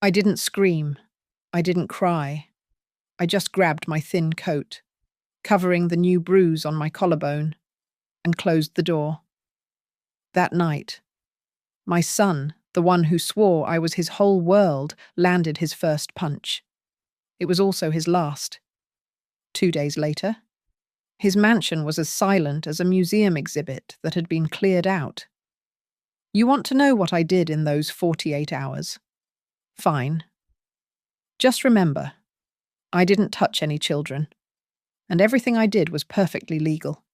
I didn't scream. I didn't cry. I just grabbed my thin coat, covering the new bruise on my collarbone, and closed the door. That night, my son, the one who swore I was his whole world, landed his first punch. It was also his last. 2 days later, his mansion was as silent as a museum exhibit that had been cleared out. You want to know what I did in those 48 hours? Fine. Just remember, I didn't touch any children, and everything I did was perfectly legal.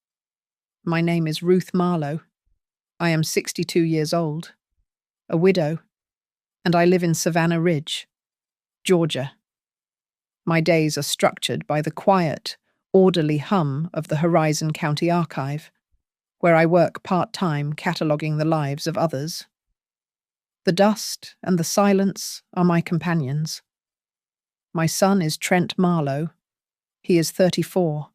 My name is Ruth Marlowe. I am 62 years old, a widow, and I live in Savannah Ridge, Georgia. My days are structured by the quiet, orderly hum of the Horizon County Archive, where I work part-time cataloguing the lives of others. The dust and the silence are my companions. My son is Trent Marlowe. He is 34,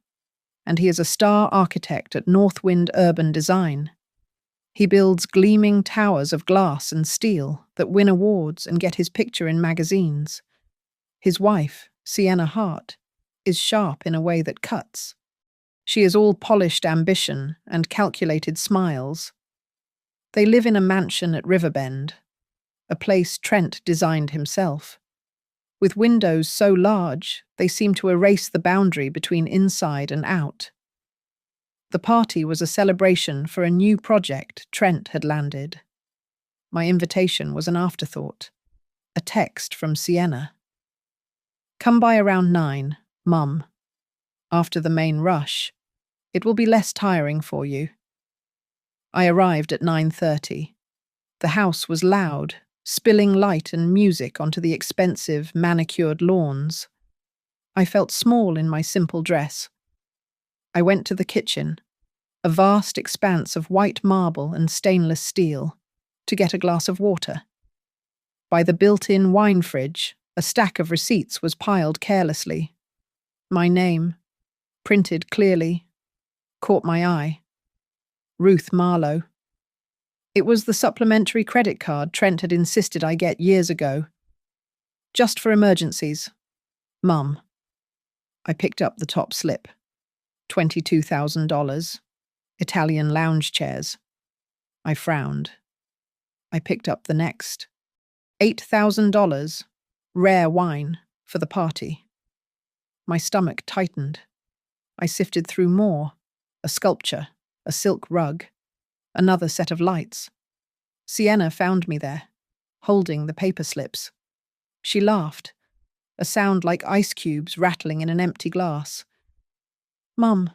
and he is a star architect at Northwind Urban Design. He builds gleaming towers of glass and steel that win awards and get his picture in magazines. His wife, Sienna Hart, is sharp in a way that cuts. She is all polished ambition and calculated smiles. They live in a mansion at Riverbend, a place Trent designed himself. With windows so large, they seem to erase the boundary between inside and out. The party was a celebration for a new project Trent had landed. My invitation was an afterthought, a text from Sienna. Come by around 9, Mum. After the main rush, it will be less tiring for you. I arrived at 9:30. The house was loud, spilling light and music onto the expensive, manicured lawns. I felt small in my simple dress. I went to the kitchen, a vast expanse of white marble and stainless steel, to get a glass of water. By the built-in wine fridge, a stack of receipts was piled carelessly. My name, printed clearly, caught my eye. Ruth Marlowe. It was the supplementary credit card Trent had insisted I get years ago. Just for emergencies. Mum. I picked up the top slip. $22,000. Italian lounge chairs. I frowned. I picked up the next. $8,000. Rare wine for the party. My stomach tightened. I sifted through more. A sculpture, a silk rug, another set of lights. Sienna found me there, holding the paper slips. She laughed, a sound like ice cubes rattling in an empty glass. Mum,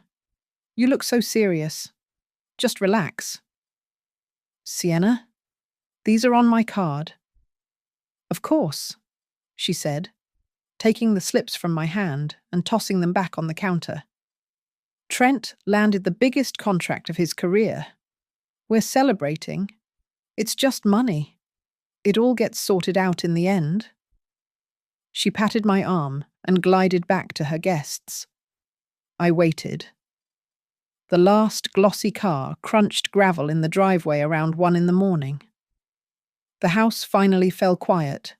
you look so serious. Just relax. Sienna, these are on my card. Of course, she said, taking the slips from my hand and tossing them back on the counter. Trent landed the biggest contract of his career. We're celebrating. It's just money. It all gets sorted out in the end. She patted my arm and glided back to her guests. I waited. The last glossy car crunched gravel in the driveway around 1 a.m. The house finally fell quiet,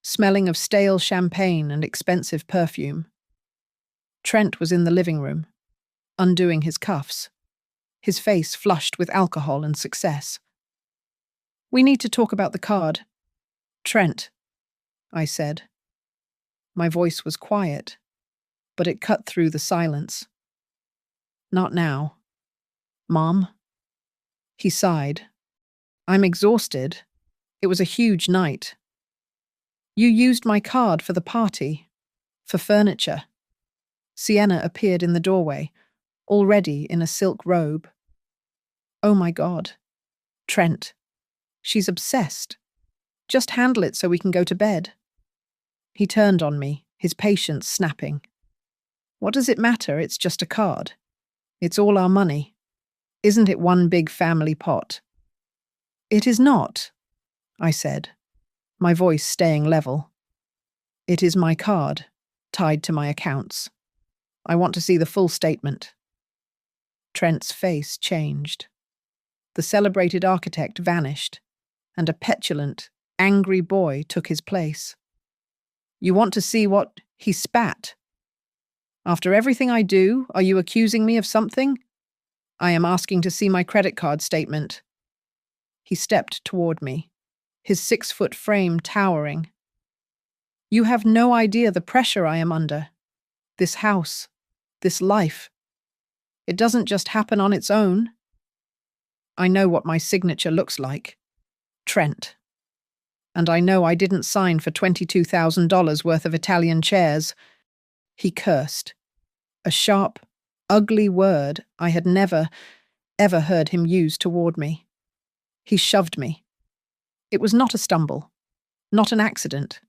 smelling of stale champagne and expensive perfume. Trent was in the living room, undoing his cuffs, his face flushed with alcohol and success. We need to talk about the card. Trent, I said. My voice was quiet, but it cut through the silence. Not now. Mom? He sighed. I'm exhausted. It was a huge night. You used my card for the party, for furniture. Sienna appeared in the doorway, already in a silk robe. Oh my God. Trent. She's obsessed. Just handle it so we can go to bed. He turned on me, his patience snapping. What does it matter? It's just a card. It's all our money. Isn't it one big family pot? It is not, I said, my voice staying level. It is my card, tied to my accounts. I want to see the full statement. Trent's face changed. The celebrated architect vanished, and a petulant, angry boy took his place. You want to see what he spat? After everything I do, are you accusing me of something? I am asking to see my credit card statement. He stepped toward me, his 6-foot frame towering. You have no idea the pressure I am under. This house, this life. It doesn't just happen on its own. I know what my signature looks like. Trent. And I know I didn't sign for $22,000 worth of Italian chairs. He cursed. A sharp, ugly word I had never, ever heard him use toward me. He shoved me. It was not a stumble, not an accident.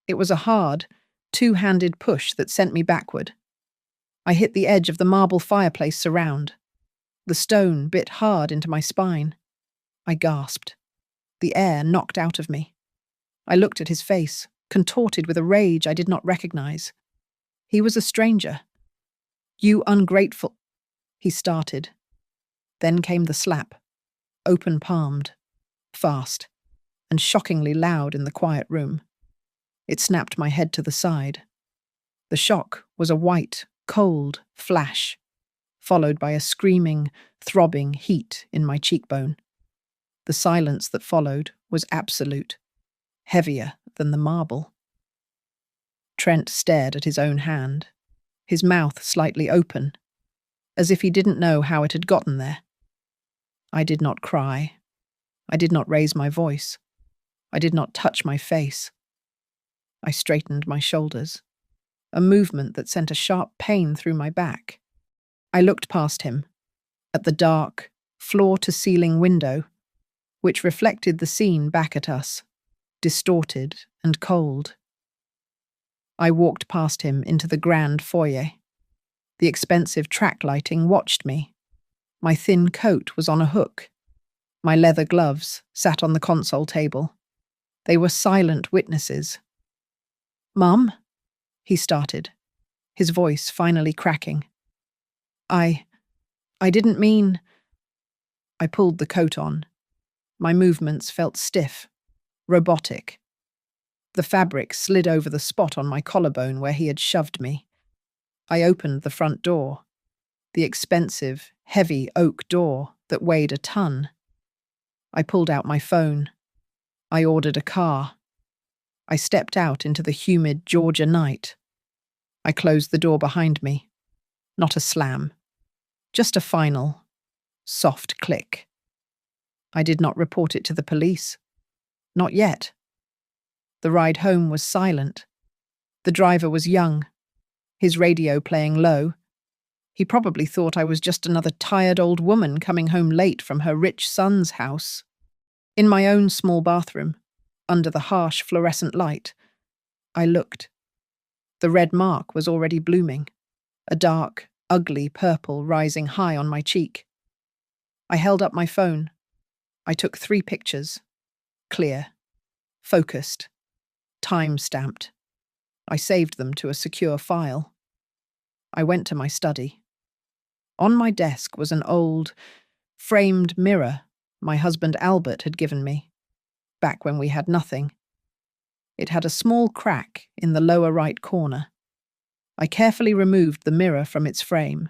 It was a hard, two-handed push that sent me backward. I hit the edge of the marble fireplace surround. The stone bit hard into my spine. I gasped. The air knocked out of me. I looked at his face, contorted with a rage I did not recognize. He was a stranger. You ungrateful, he started. Then came the slap, open-palmed, fast, and shockingly loud in the quiet room. It snapped my head to the side. The shock was a white, cold flash, followed by a screaming, throbbing heat in my cheekbone. The silence that followed was absolute, heavier than the marble. Trent stared at his own hand, his mouth slightly open, as if he didn't know how it had gotten there. I did not cry. I did not raise my voice. I did not touch my face. I straightened my shoulders, a movement that sent a sharp pain through my back. I looked past him, at the dark, floor-to-ceiling window, which reflected the scene back at us, distorted and cold. I walked past him into the grand foyer. The expensive track lighting watched me. My thin coat was on a hook. My leather gloves sat on the console table. They were silent witnesses. "Mum?" he started, his voice finally cracking. I didn't mean..." I pulled the coat on. My movements felt stiff, robotic. The fabric slid over the spot on my collarbone where he had shoved me. I opened the front door, the expensive, heavy oak door that weighed a ton. I pulled out my phone. I ordered a car. I stepped out into the humid Georgia night. I closed the door behind me. Not a slam. Just a final, soft click. I did not report it to the police. Not yet. The ride home was silent. The driver was young, his radio playing low. He probably thought I was just another tired old woman coming home late from her rich son's house. In my own small bathroom, under the harsh fluorescent light, I looked. The red mark was already blooming, a dark, ugly purple rising high on my cheek. I held up my phone. I took 3 pictures. Clear. Focused. Time-stamped. I saved them to a secure file. I went to my study. On my desk was an old, framed mirror my husband Albert had given me, back when we had nothing. It had a small crack in the lower right corner. I carefully removed the mirror from its frame.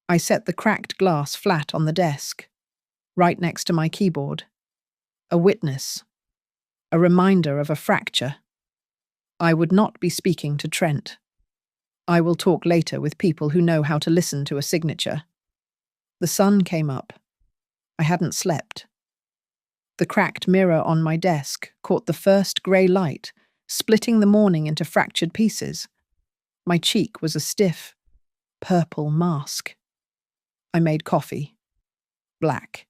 I set the cracked glass flat on the desk, right next to my keyboard. A witness. A reminder of a fracture. I would not be speaking to Trent. I will talk later with people who know how to listen to a signature. The sun came up. I hadn't slept. The cracked mirror on my desk caught the first grey light, splitting the morning into fractured pieces. My cheek was a stiff, purple mask. I made coffee, black,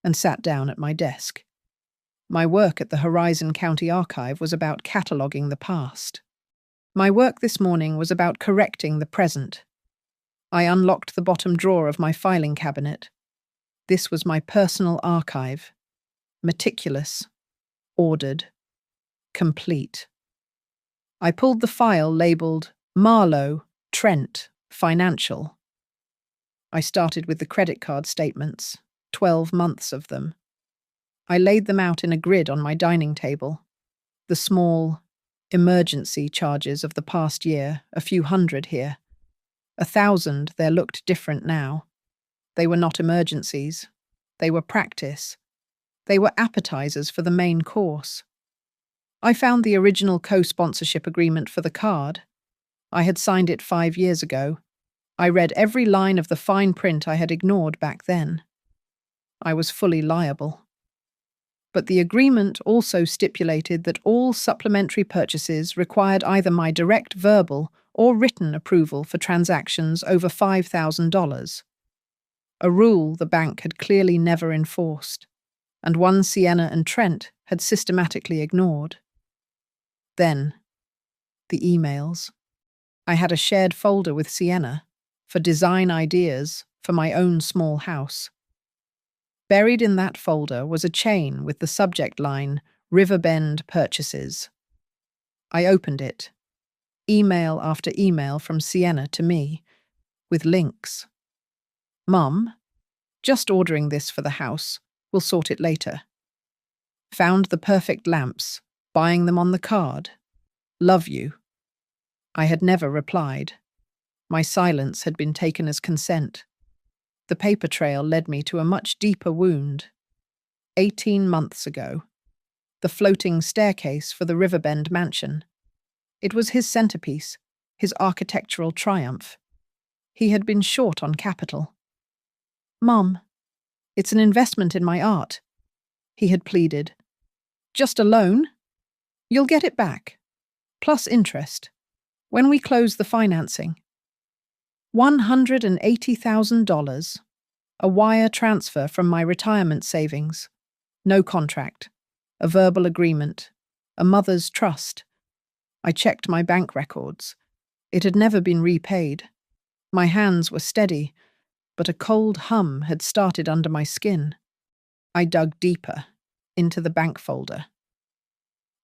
and sat down at my desk. My work at the Horizon County Archive was about cataloguing the past. My work this morning was about correcting the present. I unlocked the bottom drawer of my filing cabinet. This was my personal archive. Meticulous, ordered, complete. I pulled the file labelled Marlowe, Trent, Financial. I started with the credit card statements, 12 months of them. I laid them out in a grid on my dining table. The small, Emergency charges of the past year, a few hundred here. 1,000, there looked different now. They were not emergencies. They were practice. They were appetizers for the main course. I found the original co-sponsorship agreement for the card. I had signed it 5 years ago. I read every line of the fine print I had ignored back then. I was fully liable. But the agreement also stipulated that all supplementary purchases required either my direct verbal or written approval for transactions over $5,000. A rule the bank had clearly never enforced, and one Sienna and Trent had systematically ignored. Then, the emails. I had a shared folder with Sienna for design ideas for my own small house. Buried in that folder was a chain with the subject line, Riverbend Purchases. I opened it. Email after email from Sienna to me, with links. Mum, just ordering this for the house. We'll sort it later. Found the perfect lamps, buying them on the card. Love you. I had never replied. My silence had been taken as consent. The paper trail led me to a much deeper wound. 18 months ago. The floating staircase for the Riverbend mansion. It was his centerpiece, his architectural triumph. He had been short on capital. Mum, it's an investment in my art, he had pleaded. Just a loan? You'll get it back, plus interest, when we close the financing. $180,000, a wire transfer from my retirement savings. No contract, a verbal agreement, a mother's trust. I checked my bank records. It had never been repaid. My hands were steady, but a cold hum had started under my skin. I dug deeper, into the bank folder.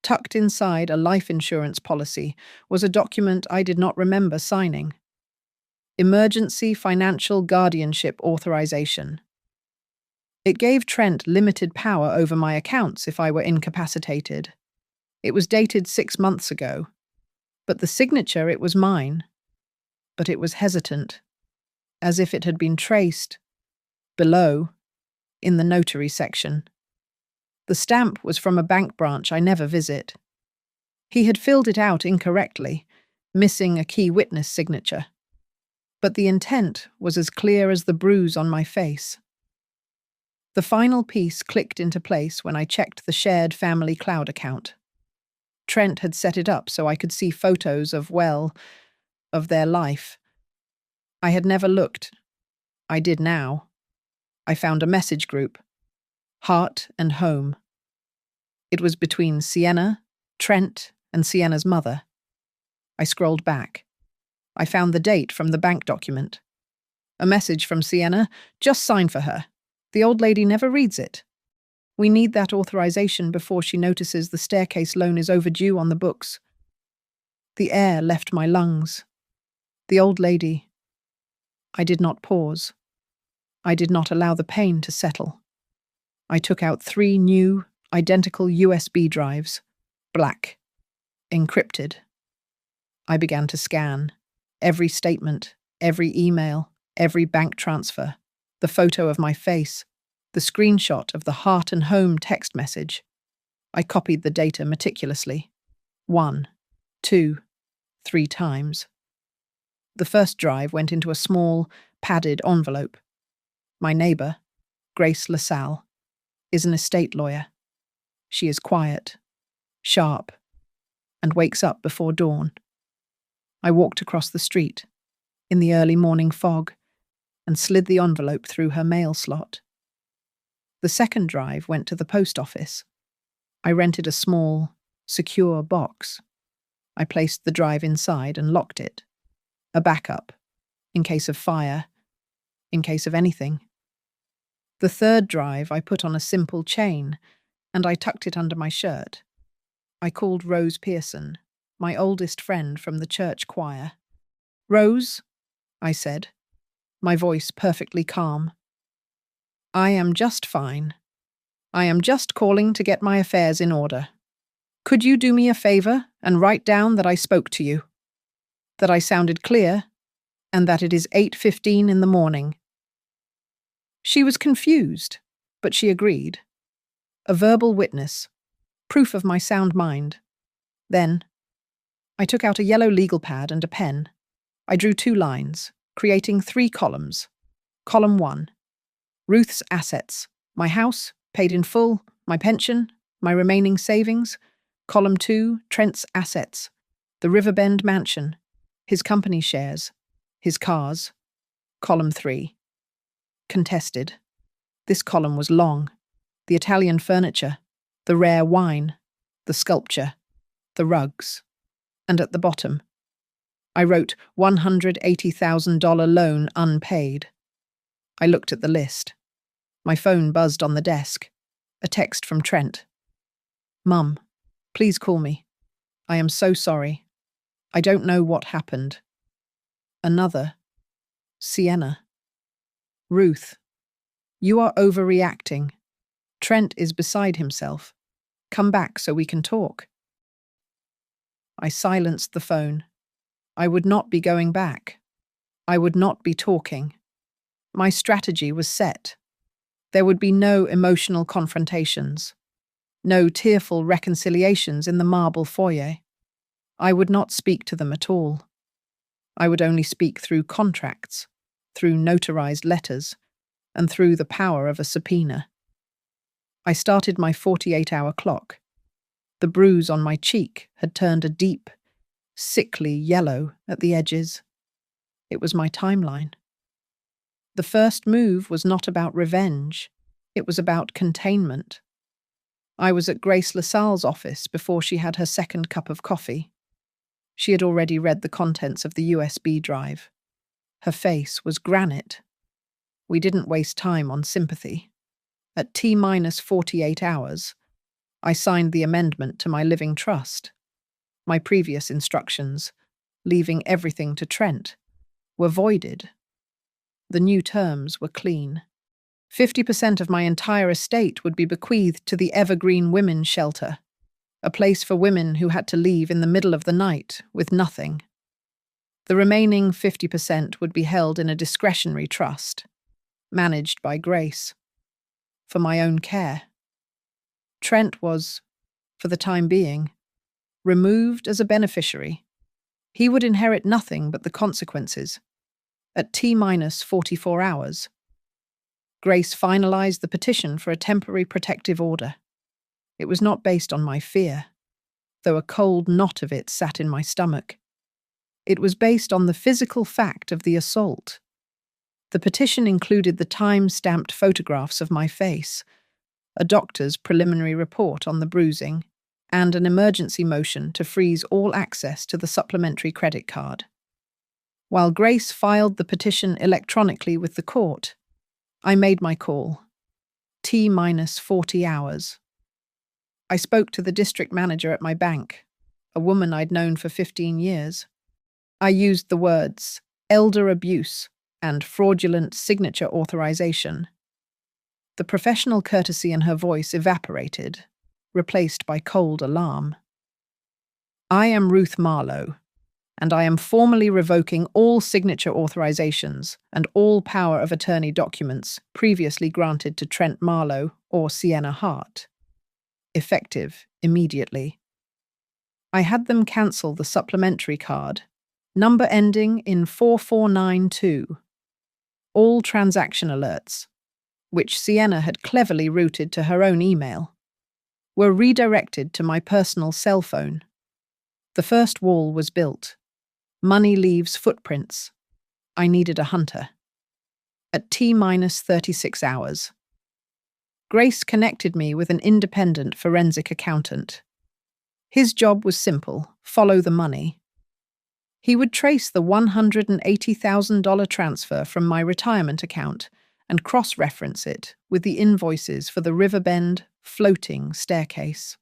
Tucked inside a life insurance policy was a document I did not remember signing. Emergency Financial Guardianship Authorization. It gave Trent limited power over my accounts if I were incapacitated. It was dated 6 months ago, but the signature, it was mine. But it was hesitant, as if it had been traced, below, in the notary section. The stamp was from a bank branch I never visit. He had filled it out incorrectly, missing a key witness signature. But the intent was as clear as the bruise on my face. The final piece clicked into place when I checked the shared family cloud account. Trent had set it up so I could see photos of their life. I had never looked. I did now. I found a message group. Heart and Home. It was between Sienna, Trent, and Sienna's mother. I scrolled back. I found the date from the bank document. A message from Sienna, just sign for her. The old lady never reads it. We need that authorization before she notices the staircase loan is overdue on the books. The air left my lungs. The old lady. I did not pause. I did not allow the pain to settle. I took out 3 new, identical USB drives, black, encrypted. I began to scan. Every statement, every email, every bank transfer, the photo of my face, the screenshot of the Heart and Home text message. I copied the data meticulously. 1, 2, 3 times. The first drive went into a small, padded envelope. My neighbor, Grace LaSalle, is an estate lawyer. She is quiet, sharp, and wakes up before dawn. I walked across the street, in the early morning fog, and slid the envelope through her mail slot. The second drive went to the post office. I rented a small, secure box. I placed the drive inside and locked it. A backup, in case of fire, in case of anything. The third drive I put on a simple chain, and I tucked it under my shirt. I called Rose Pearson, my oldest friend from the church choir. "Rose," I said, my voice perfectly calm. "I am just fine. I am just calling to get my affairs in order. Could you do me a favor and write down that I spoke to you, that I sounded clear, and that it is 8:15 in the morning." She was confused, but she agreed. A verbal witness, proof of my sound mind. Then, I took out a yellow legal pad and a pen. I drew 2 lines, creating 3 columns. Column 1. Ruth's assets. My house, paid in full, my pension, my remaining savings. Column 2. Trent's assets. The Riverbend mansion, his company shares, his cars. Column 3. Contested. This column was long. The Italian furniture, the rare wine, the sculpture, the rugs. And at the bottom, I wrote $180,000 loan unpaid. I looked at the list. My phone buzzed on the desk. A text from Trent. "Mum, please call me. I am so sorry. I don't know what happened." Another. Sienna. "Ruth, you are overreacting. Trent is beside himself. Come back so we can talk." I silenced the phone. I would not be going back. I would not be talking. My strategy was set. There would be no emotional confrontations, no tearful reconciliations in the marble foyer. I would not speak to them at all. I would only speak through contracts, through notarized letters, and through the power of a subpoena. I started my 48-hour clock. The bruise on my cheek had turned a deep, sickly yellow at the edges. It was my timeline. The first move was not about revenge. It was about containment. I was at Grace LaSalle's office before she had her second cup of coffee. She had already read the contents of the USB drive. Her face was granite. We didn't waste time on sympathy. At T-minus 48 hours, I signed the amendment to my living trust. My previous instructions, leaving everything to Trent, were voided. The new terms were clean. 50% of my entire estate would be bequeathed to the Evergreen Women's Shelter, a place for women who had to leave in the middle of the night with nothing. The remaining 50% would be held in a discretionary trust, managed by Grace, for my own care. Trent was, for the time being, removed as a beneficiary. He would inherit nothing but the consequences. At T-minus 44 hours, Grace finalized the petition for a temporary protective order. It was not based on my fear, though a cold knot of it sat in my stomach. It was based on the physical fact of the assault. The petition included the time-stamped photographs of my face, a doctor's preliminary report on the bruising, and an emergency motion to freeze all access to the supplementary credit card. While Grace filed the petition electronically with the court, I made my call. T-minus 40 hours. I spoke to the district manager at my bank, a woman I'd known for 15 years. I used the words elder abuse and fraudulent signature authorization. The professional courtesy in her voice evaporated, replaced by cold alarm. "I am Ruth Marlowe, and I am formally revoking all signature authorizations and all power of attorney documents previously granted to Trent Marlowe or Sienna Hart. Effective immediately. I had them cancel the supplementary card, number ending in 4492. All transaction alerts, which Sienna had cleverly routed to her own email, were redirected to my personal cell phone. The first wall was built. Money leaves footprints. I needed a hunter. At T-minus 36 hours. Grace connected me with an independent forensic accountant. His job was simple: follow the money. He would trace the $180,000 transfer from my retirement account and cross-reference it with the invoices for the Riverbend floating staircase.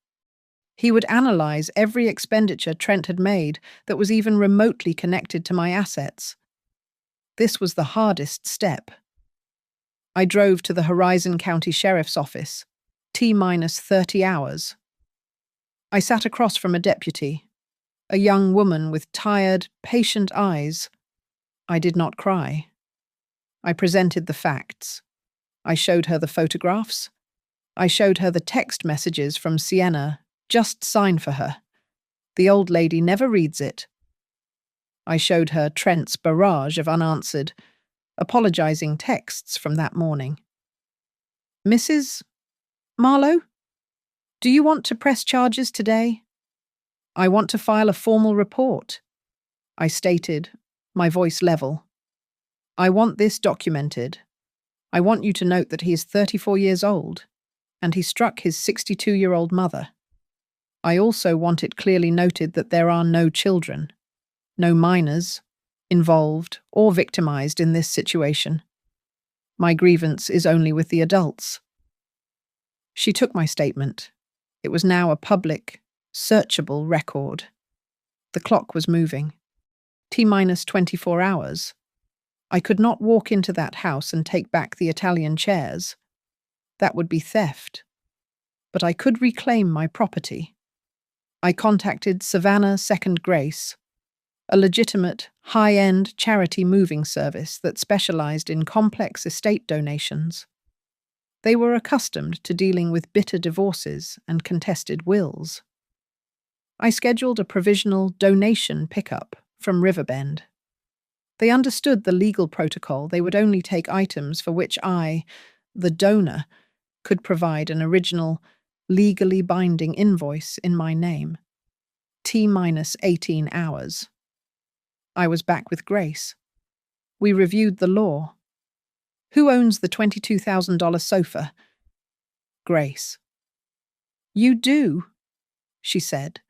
He would analyze every expenditure Trent had made that was even remotely connected to my assets. This was the hardest step. I drove to the Horizon County Sheriff's Office, T-minus 30 hours. I sat across from a deputy, a young woman with tired, patient eyes. I did not cry. I presented the facts. I showed her the photographs. I showed her the text messages from Sienna, just signed for her. The old lady never reads it. I showed her Trent's barrage of unanswered, apologizing texts from that morning. Mrs. Marlowe, do you want to press charges today? I want to file a formal report, I stated, my voice level. I want this documented. I want you to note that he is 34 years old, and he struck his 62-year-old mother. I also want it clearly noted that there are no children, no minors, involved or victimized in this situation. My grievance is only with the adults. She took my statement. It was now a public, searchable record. The clock was moving. T-minus 24 hours. I could not walk into that house and take back the Italian chairs. That would be theft. But I could reclaim my property. I contacted Savannah Second Grace, a legitimate, high-end charity moving service that specialized in complex estate donations. They were accustomed to dealing with bitter divorces and contested wills. I scheduled a provisional donation pickup from Riverbend. They understood the legal protocol. They would only take items for which I, the donor, could provide an original, legally binding invoice in my name. T-minus 18 hours. I was back with Grace. We reviewed the law. Who owns the $22,000 sofa? Grace. You do, she said,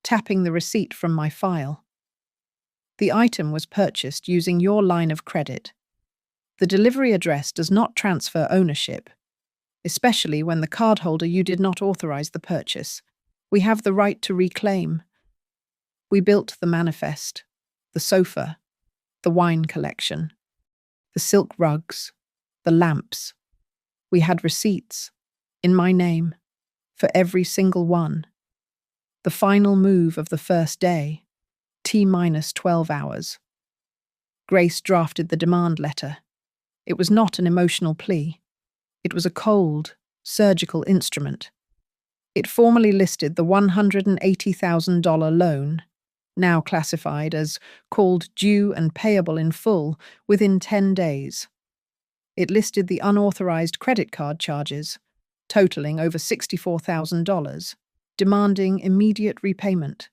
tapping the receipt from my file. The item was purchased using your line of credit. The delivery address does not transfer ownership, especially when the cardholder you did not authorize the purchase. We have the right to reclaim. We built the manifest, the sofa, the wine collection, the silk rugs, the lamps. We had receipts, in my name, for every single one. The final move of the first day, T-minus 12 hours. Grace drafted the demand letter. It was not an emotional plea. It was a cold, surgical instrument. It formally listed the $180,000 loan, now classified as called due and payable in full within 10 days. It listed the unauthorized credit card charges, totaling over $64,000, demanding immediate repayment.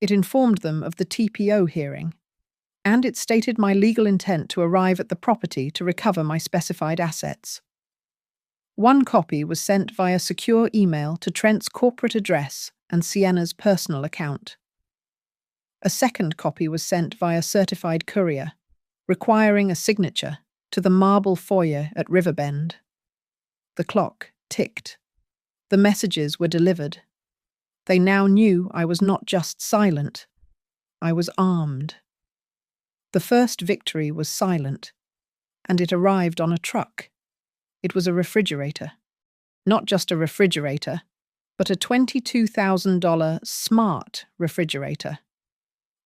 It informed them of the TPO hearing, and it stated my legal intent to arrive at the property to recover my specified assets. One copy was sent via secure email to Trent's corporate address and Sienna's personal account. A second copy was sent via certified courier, requiring a signature, to the marble foyer at Riverbend. The clock ticked. The messages were delivered. They now knew I was not just silent. I was armed. The first victory was silent, and it arrived on a truck. It was a refrigerator. Not just a refrigerator, but a $22,000 smart refrigerator.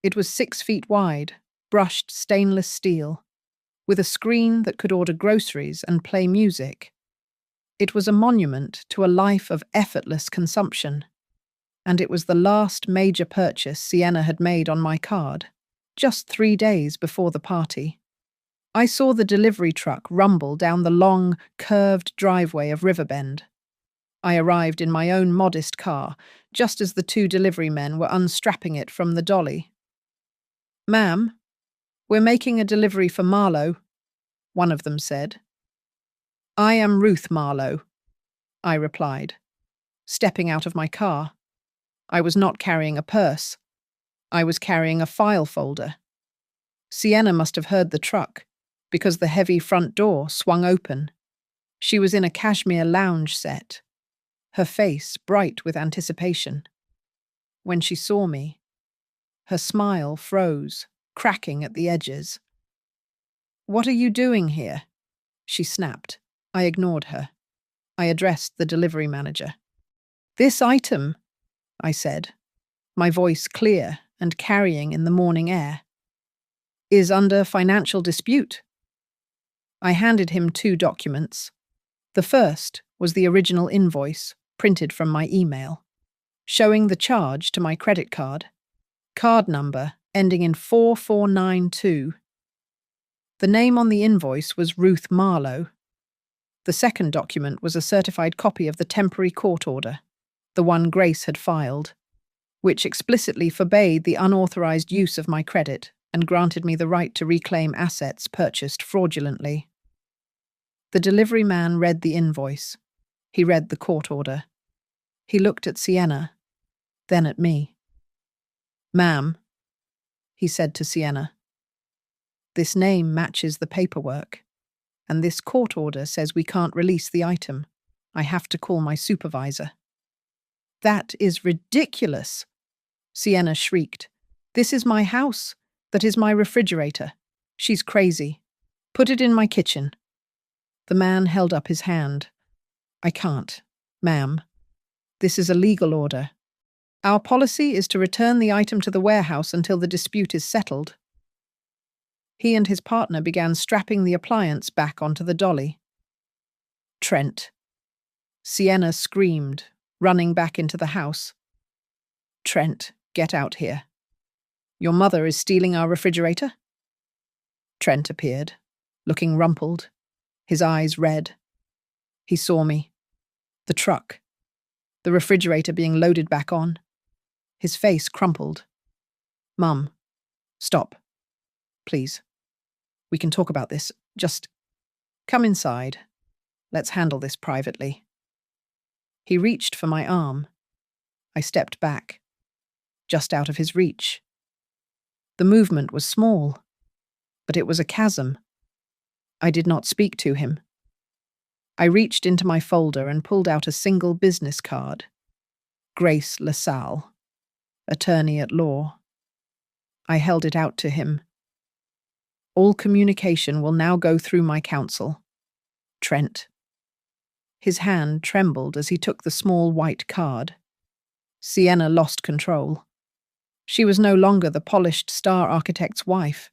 It was 6 feet wide, brushed stainless steel, with a screen that could order groceries and play music. It was a monument to a life of effortless consumption, and it was the last major purchase Sienna had made on my card, just 3 days before the party. I saw the delivery truck rumble down the long, curved driveway of Riverbend. I arrived in my own modest car, just as the 2 delivery men were unstrapping it from the dolly. "Ma'am, we're making a delivery for Marlowe," one of them said. "I am Ruth Marlowe," I replied, stepping out of my car. I was not carrying a purse. I was carrying a file folder. Sienna must have heard the truck, because the heavy front door swung open. She was in a cashmere lounge set, her face bright with anticipation. When she saw me, her smile froze, cracking at the edges. "What are you doing here?" she snapped. I ignored her. I addressed the delivery manager. "This item," I said, my voice clear and carrying in the morning air, is under financial dispute. I handed him 2 documents. The first was the original invoice, printed from my email, showing the charge to my credit card number ending in 4492. The name on the invoice was Ruth Marlowe. The second document was a certified copy of the temporary court order, the one Grace had filed, which explicitly forbade the unauthorized use of my credit and granted me the right to reclaim assets purchased fraudulently. The delivery man read the invoice. He read the court order. He looked at Sienna, then at me. "Ma'am," he said to Sienna, "this name matches the paperwork, and this court order says we can't release the item. I have to call my supervisor." "That is ridiculous," Sienna shrieked. "This is my house. That is my refrigerator. She's crazy. Put it in my kitchen." The man held up his hand. "I can't, ma'am. This is a legal order. Our policy is to return the item to the warehouse until the dispute is settled." He and his partner began strapping the appliance back onto the dolly. "Trent!" Sienna screamed, running back into the house. "Trent, get out here. Your mother is stealing our refrigerator?" Trent appeared, looking rumpled, his eyes red. He saw me. The truck. The refrigerator being loaded back on. His face crumpled. "Mum, stop. Please. We can talk about this. Just come inside. Let's handle this privately." He reached for my arm. I stepped back, just out of his reach. The movement was small, but it was a chasm. I did not speak to him. I reached into my folder and pulled out a single business card. Grace LaSalle, attorney at law. I held it out to him. "All communication will now go through my counsel. Trent." His hand trembled as he took the small white card. Sienna lost control. She was no longer the polished star architect's wife.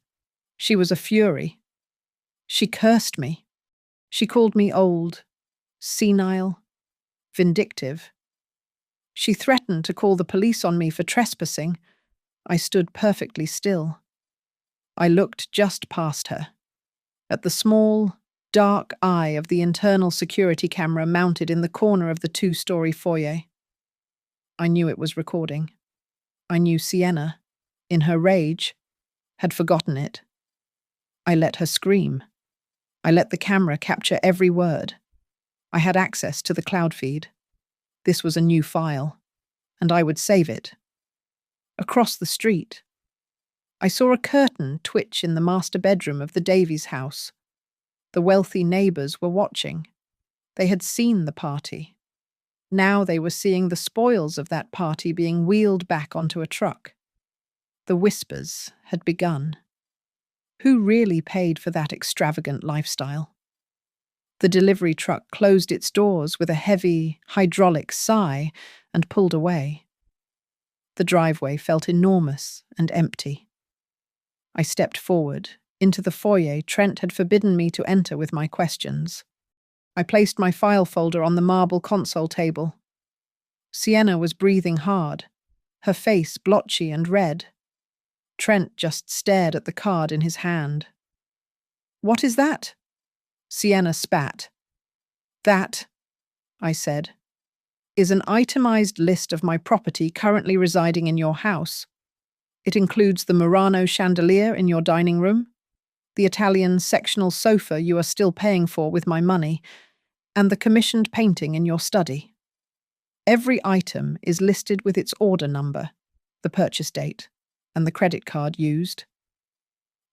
She was a fury. She cursed me. She called me old, senile, vindictive. She threatened to call the police on me for trespassing. I stood perfectly still. I looked just past her, at the small, dark eye of the internal security camera mounted in the corner of the 2-story foyer. I knew it was recording. I knew Sienna, in her rage, had forgotten it. I let her scream. I let the camera capture every word. I had access to the cloud feed. This was a new file, and I would save it. Across the street, I saw a curtain twitch in the master bedroom of the Davies house. The wealthy neighbours were watching. They had seen the party. Now they were seeing the spoils of that party being wheeled back onto a truck. The whispers had begun. Who really paid for that extravagant lifestyle? The delivery truck closed its doors with a heavy, hydraulic sigh and pulled away. The driveway felt enormous and empty. I stepped forward. Into the foyer Trent had forbidden me to enter with my questions. I placed my file folder on the marble console table. Sienna was breathing hard, her face blotchy and red. Trent just stared at the card in his hand. "What is that?" Sienna spat. "That," I said, "is an itemized list of my property currently residing in your house. It includes the Murano chandelier in your dining room, the Italian sectional sofa you are still paying for with my money, and the commissioned painting in your study. Every item is listed with its order number, the purchase date, and the credit card used."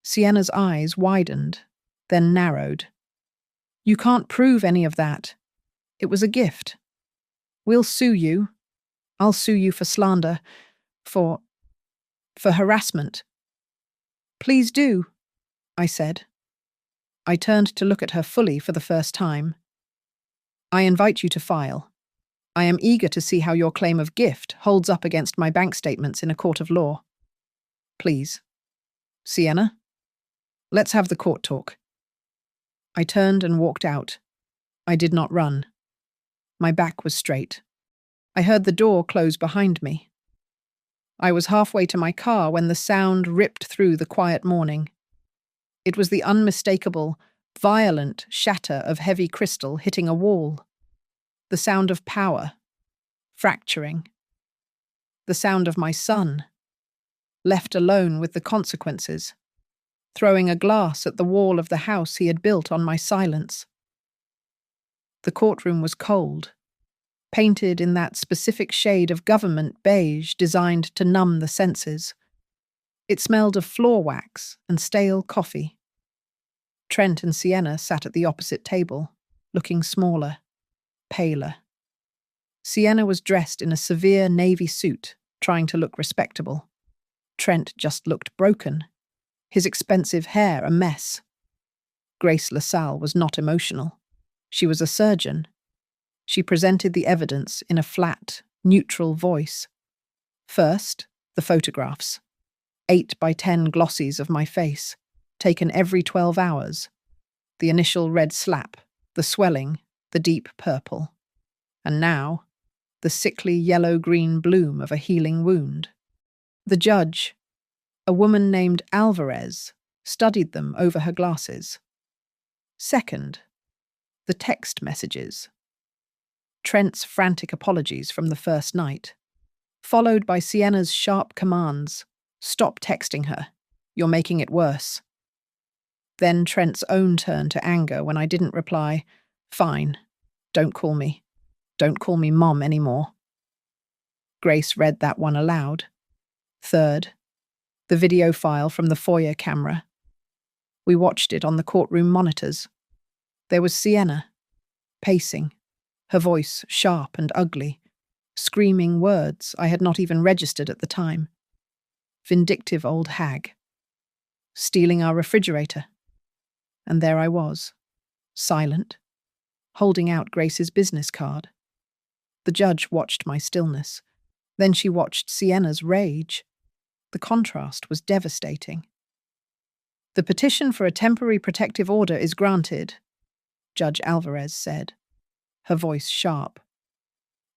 Sienna's eyes widened, then narrowed. "You can't prove any of that. It was a gift. We'll sue you. I'll sue you for slander, for harassment." "Please do," I said. I turned to look at her fully for the first time. "I invite you to file. I am eager to see how your claim of gift holds up against my bank statements in a court of law." Please. Sienna, let's have the court talk. I turned and walked out. I did not run. My back was straight. I heard the door close behind me. I was halfway to my car when the sound ripped through the quiet morning. It was the unmistakable, violent shatter of heavy crystal hitting a wall. The sound of power, fracturing. The sound of my son, left alone with the consequences, throwing a glass at the wall of the house he had built on my silence. The courtroom was cold, painted in that specific shade of government beige designed to numb the senses. It smelled of floor wax and stale coffee. Trent and Sienna sat at the opposite table, looking smaller, paler. Sienna was dressed in a severe navy suit, trying to look respectable. Trent just looked broken, his expensive hair a mess. Grace LaSalle was not emotional. She was a surgeon. She presented the evidence in a flat, neutral voice. First, the photographs. 8 by 10 glossies of my face, taken every 12 hours. The initial red slap, the swelling, the deep purple. And now, the sickly yellow-green bloom of a healing wound. The judge, a woman named Alvarez, studied them over her glasses. Second, the text messages. Trent's frantic apologies from the first night, followed by Sienna's sharp commands, "Stop texting her. You're making it worse." Then Trent's own turn to anger when I didn't reply, "Fine. Don't call me. Don't call me Mom anymore." Grace read that one aloud. Third, the video file from the foyer camera. We watched it on the courtroom monitors. There was Sienna, pacing, her voice sharp and ugly, screaming words I had not even registered at the time. Vindictive old hag. Stealing our refrigerator. And there I was, silent, holding out Grace's business card. The judge watched my stillness. Then she watched Sienna's rage. The contrast was devastating. "The petition for a temporary protective order is granted," Judge Alvarez said, her voice sharp.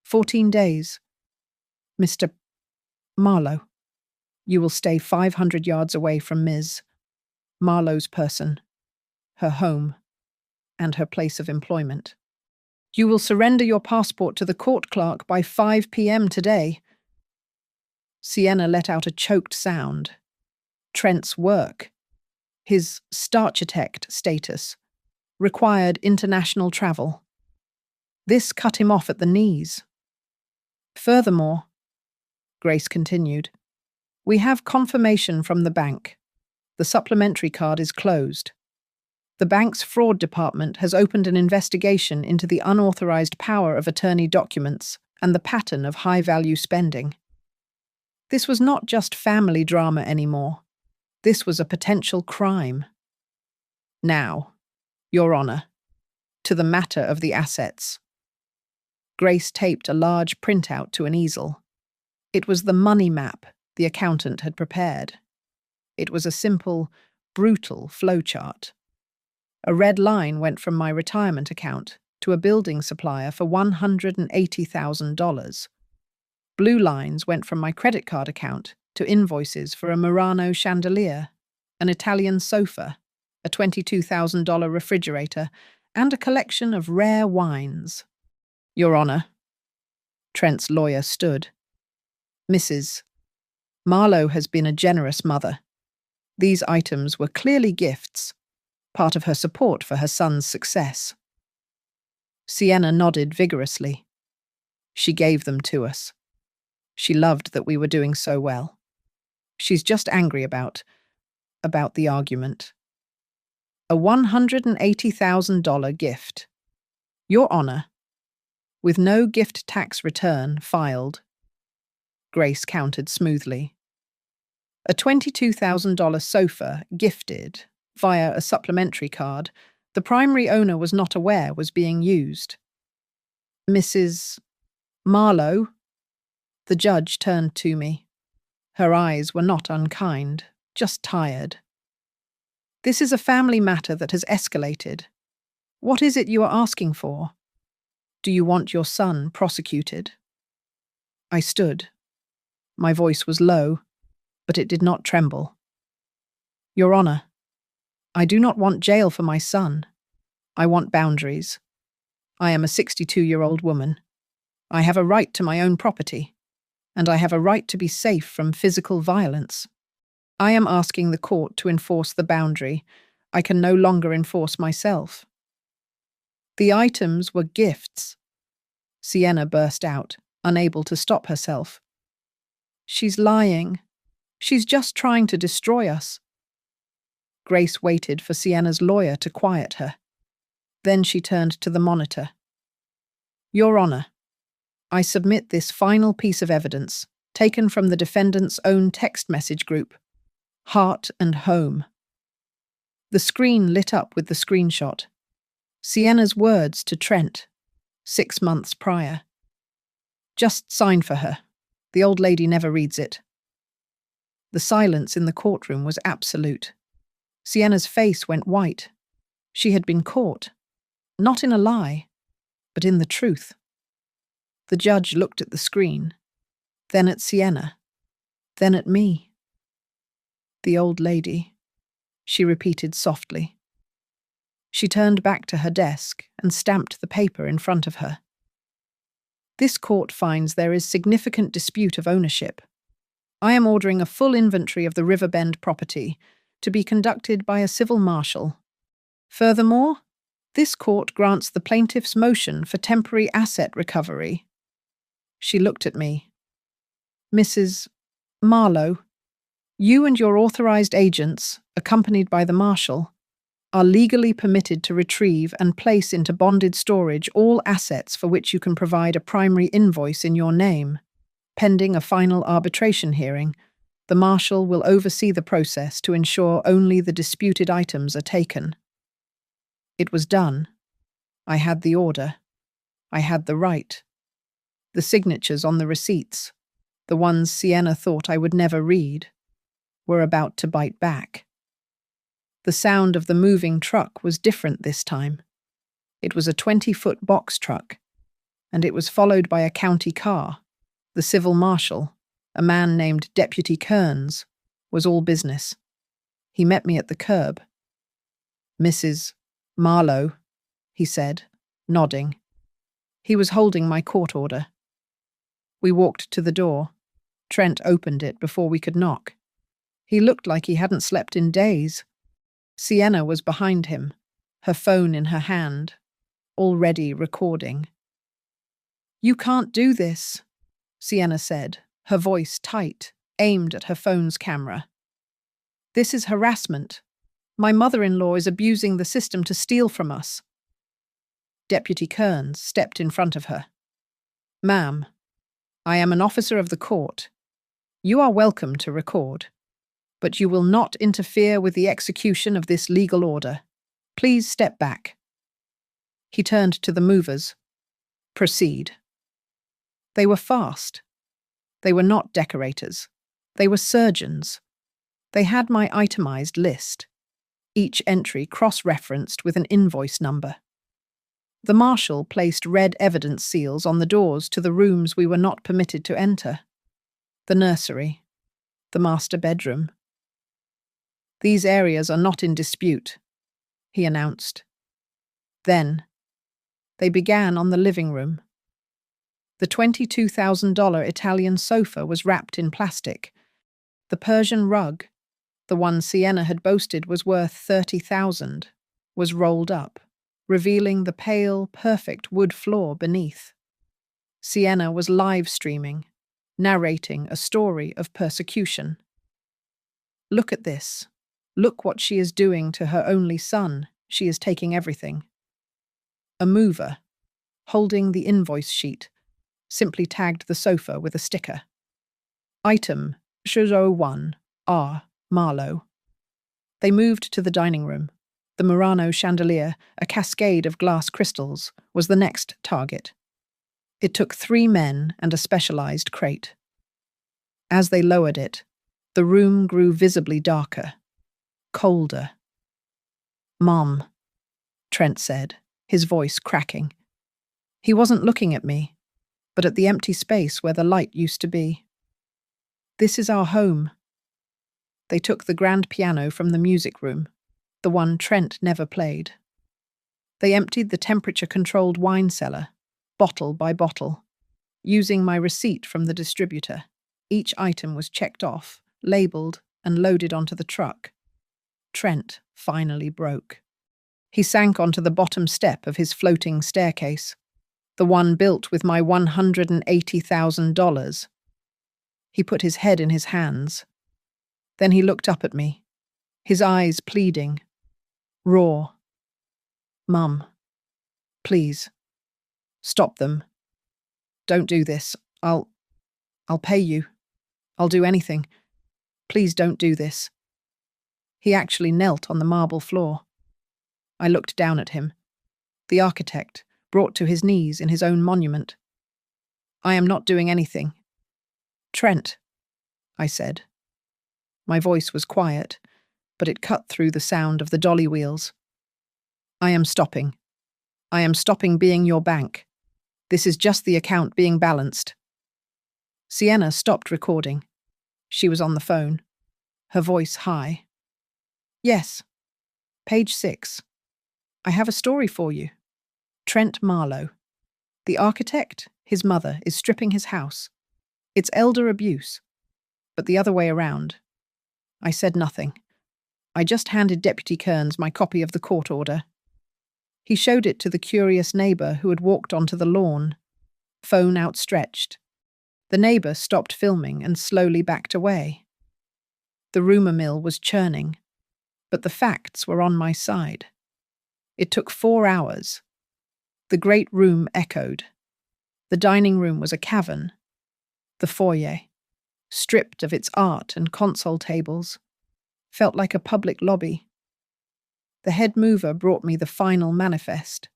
14 days. Mr. Marlowe, you will stay 500 yards away from Ms. Marlowe's person, her home, and her place of employment. You will surrender your passport to the court clerk by 5 p.m. today. Sienna let out a choked sound. Trent's work, his starchitect status, required international travel. This cut him off at the knees. Furthermore, Grace continued, we have confirmation from the bank. The supplementary card is closed. The bank's fraud department has opened an investigation into the unauthorized power of attorney documents and the pattern of high-value spending. This was not just family drama anymore. This was a potential crime. Now, Your Honor, to the matter of the assets. Grace taped a large printout to an easel. It was the money map the accountant had prepared. It was a simple, brutal flowchart. A red line went from my retirement account to a building supplier for $180,000. Blue lines went from my credit card account to invoices for a Murano chandelier, an Italian sofa, a $22,000 refrigerator, and a collection of rare wines. Your Honor. Trent's lawyer stood. Mrs. Marlowe has been a generous mother. These items were clearly gifts, part of her support for her son's success. Sienna nodded vigorously. She gave them to us. She loved that we were doing so well. She's just angry about the argument. A $180,000 gift. Your Honor, with no gift tax return filed. Grace counted smoothly. A $22,000 sofa gifted via a supplementary card the primary owner was not aware was being used. Mrs. Marlowe? The judge turned to me. Her eyes were not unkind, just tired. "This is a family matter that has escalated. What is it you are asking for? Do you want your son prosecuted?" I stood. My voice was low, but it did not tremble. "Your Honor, I do not want jail for my son. I want boundaries. I am a 62-year-old woman. I have a right to my own property, and I have a right to be safe from physical violence. I am asking the court to enforce the boundary I can no longer enforce myself." "The items were gifts." Sienna burst out, unable to stop herself. "She's lying. She's just trying to destroy us." Grace waited for Sienna's lawyer to quiet her. Then she turned to the monitor. "Your Honor, I submit this final piece of evidence, taken from the defendant's own text message group, Heart and Home." The screen lit up with the screenshot. Sienna's words to Trent, 6 months prior. "Just sign for her. The old lady never reads it." The silence in the courtroom was absolute. Sienna's face went white. She had been caught, not in a lie, but in the truth. The judge looked at the screen, then at Sienna, then at me. "The old lady," she repeated softly. She turned back to her desk and stamped the paper in front of her. "This court finds there is significant dispute of ownership. I am ordering a full inventory of the Riverbend property to be conducted by a civil marshal. Furthermore, this court grants the plaintiff's motion for temporary asset recovery." She looked at me. "Mrs. Marlowe, you and your authorized agents, accompanied by the marshal, are legally permitted to retrieve and place into bonded storage all assets for which you can provide a primary invoice in your name. Pending a final arbitration hearing, the marshal will oversee the process to ensure only the disputed items are taken." It was done. I had the order. I had the right. The signatures on the receipts, the ones Sienna thought I would never read, were about to bite back. The sound of the moving truck was different this time. It was a 20-foot box truck, and it was followed by a county car. The civil marshal, a man named Deputy Kearns, was all business. He met me at the curb. "Mrs. Marlowe," he said, nodding. He was holding my court order. We walked to the door. Trent opened it before we could knock. He looked like he hadn't slept in days. Sienna was behind him, her phone in her hand, already recording. "You can't do this," Sienna said, her voice tight, aimed at her phone's camera. "This is harassment. My mother-in-law is abusing the system to steal from us." Deputy Kearns stepped in front of her. "Ma'am, I am an officer of the court. You are welcome to record, but you will not interfere with the execution of this legal order. Please step back." He turned to the movers. "Proceed." They were fast. They were not decorators. They were surgeons. They had my itemized list, each entry cross-referenced with an invoice number. The marshal placed red evidence seals on the doors to the rooms we were not permitted to enter. The nursery, the master bedroom. "These areas are not in dispute," he announced. Then, they began on the living room. The $22,000 Italian sofa was wrapped in plastic. The Persian rug, the one Sienna had boasted was worth $30,000, was rolled up, revealing the pale, perfect wood floor beneath. Sienna was live streaming, narrating a story of persecution. "Look at this. Look what she is doing to her only son. She is taking everything." A mover, holding the invoice sheet, simply tagged the sofa with a sticker. "Item, Chateau 1, R. Marlowe." They moved to the dining room. The Murano chandelier, a cascade of glass crystals, was the next target. It took 3 men and a specialized crate. As they lowered it, The room grew visibly darker, colder. "Mom," Trent said, his voice cracking. He wasn't looking at me, but at the empty space where the light used to be. "This is our home." They took the grand piano from the music room, the one Trent never played. They emptied the temperature-controlled wine cellar, bottle by bottle. Using my receipt from the distributor, each item was checked off, labeled, and loaded onto the truck. Trent finally broke. He sank onto the bottom step of his floating staircase, the one built with my $180,000. He put his head in his hands. Then he looked up at me, his eyes pleading, raw. "Mum, please, stop them. Don't do this. I'll pay you. I'll do anything. Please don't do this." He actually knelt on the marble floor. I looked down at him, the architect, brought to his knees in his own monument. "I am not doing anything." "Trent," I said. My voice was quiet, but it cut through the sound of the dolly wheels. "I am stopping. I am stopping being your bank. This is just the account being balanced." Sienna stopped recording. She was on the phone, her voice high. "Yes. Page 6. I have a story for you. Trent Marlowe. The architect, his mother, is stripping his house. It's elder abuse, but the other way around." I said nothing. I just handed Deputy Kearns my copy of the court order. He showed it to the curious neighbour who had walked onto the lawn, phone outstretched. The neighbour stopped filming and slowly backed away. The rumour mill was churning, but the facts were on my side. It took 4 hours. The great room echoed. The dining room was a cavern. The foyer, stripped of its art and console tables, felt like a public lobby. The head mover brought me the final manifest.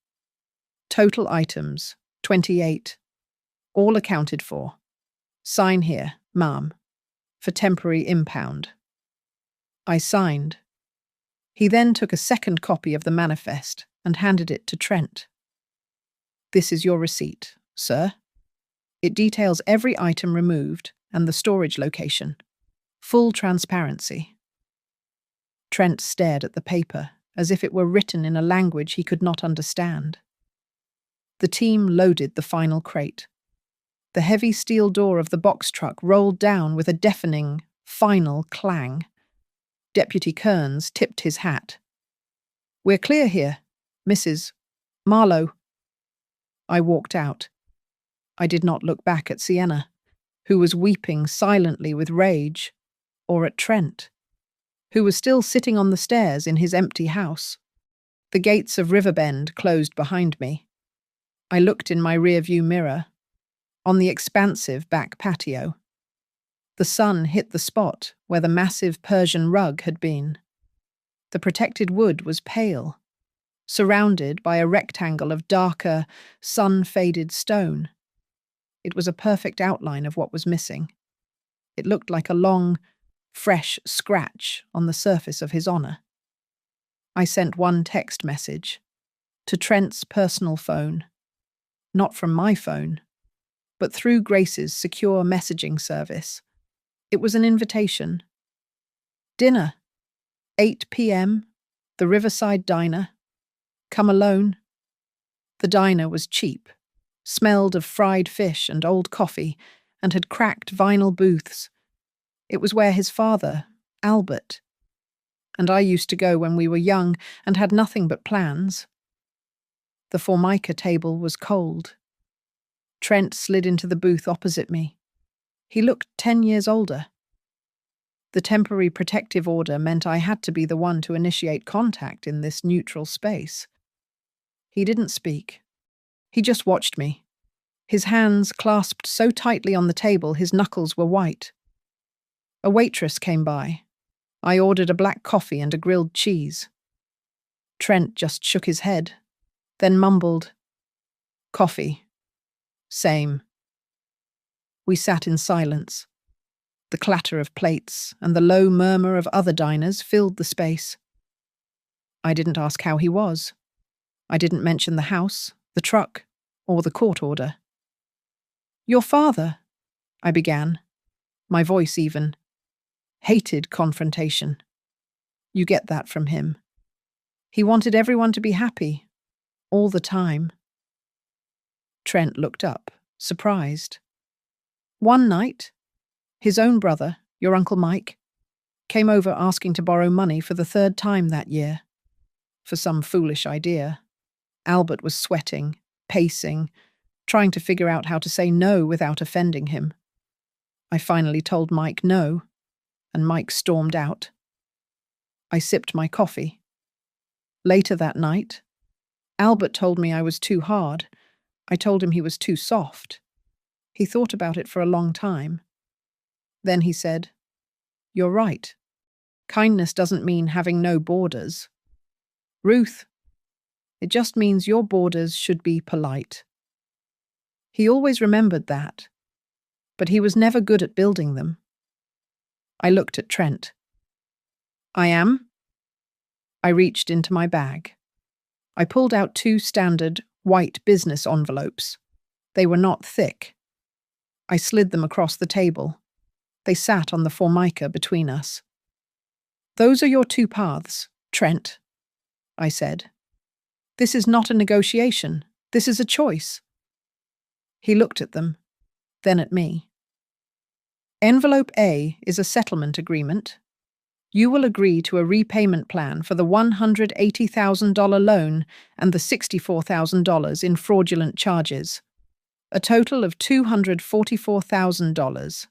Total items, 28. All accounted for. Sign here, ma'am, for temporary impound. I signed. He then took a second copy of the manifest and handed it to Trent. "This is your receipt, sir. It details every item removed and the storage location. Full transparency." Trent stared at the paper as if it were written in a language he could not understand. The team loaded the final crate. The heavy steel door of the box truck rolled down with a deafening, final clang. Deputy Kearns tipped his hat. "We're clear here, Mrs. Marlowe." I walked out. I did not look back at Sienna, who was weeping silently with rage, or at Trent, who was still sitting on the stairs in his empty house. The gates of Riverbend closed behind me. I looked in my rearview mirror, on the expansive back patio. The sun hit the spot where the massive Persian rug had been. The protected wood was pale, surrounded by a rectangle of darker, sun-faded stone. It was a perfect outline of what was missing. It looked like a long, fresh scratch on the surface of his honor. I sent one text message, to Trent's personal phone. Not from my phone, but through Grace's secure messaging service. It was an invitation. "Dinner, 8 p.m., the Riverside Diner. Come alone." The diner was cheap, smelled of fried fish and old coffee, and had cracked vinyl booths. It was where his father, Albert, and I used to go when we were young and had nothing but plans. The Formica table was cold. Trent slid into the booth opposite me. He looked 10 years older. The temporary protective order meant I had to be the one to initiate contact in this neutral space. He didn't speak. He just watched me. His hands clasped so tightly on the table his knuckles were white. A waitress came by. I ordered a black coffee and a grilled cheese. Trent just shook his head, then mumbled, "Coffee. Same." We sat in silence. The clatter of plates and the low murmur of other diners filled the space. I didn't ask how he was. I didn't mention the house, the truck, or the court order. "Your father," I began, my voice even. Hated confrontation. You get that from him. He wanted everyone to be happy, all the time. Trent looked up, surprised. One night, his own brother, your Uncle Mike, came over asking to borrow money for the third time that year. For some foolish idea. Albert was sweating, pacing, trying to figure out how to say no without offending him. I finally told Mike no, and Mike stormed out. I sipped my coffee. Later that night, Albert told me I was too hard. I told him he was too soft. He thought about it for a long time. Then he said, "You're right. Kindness doesn't mean having no borders. Ruth, it just means your borders should be polite." He always remembered that, but he was never good at building them. I looked at Trent. "I am?" I reached into my bag. I pulled out 2 standard, white business envelopes. They were not thick. I slid them across the table. They sat on the formica between us. "Those are your 2 paths, Trent," I said. "This is not a negotiation. This is a choice." He looked at them, then at me. Envelope A is a settlement agreement. You will agree to a repayment plan for the $180,000 loan and the $64,000 in fraudulent charges, a total of $244,000.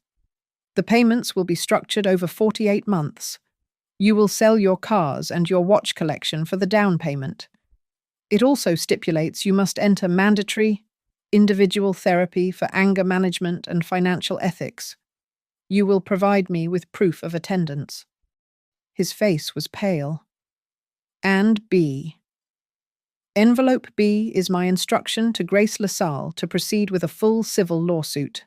The payments will be structured over 48 months. You will sell your cars and your watch collection for the down payment. It also stipulates you must enter mandatory, individual therapy for anger management and financial ethics. You will provide me with proof of attendance. His face was pale. And B. Envelope B is my instruction to Grace LaSalle to proceed with a full civil lawsuit.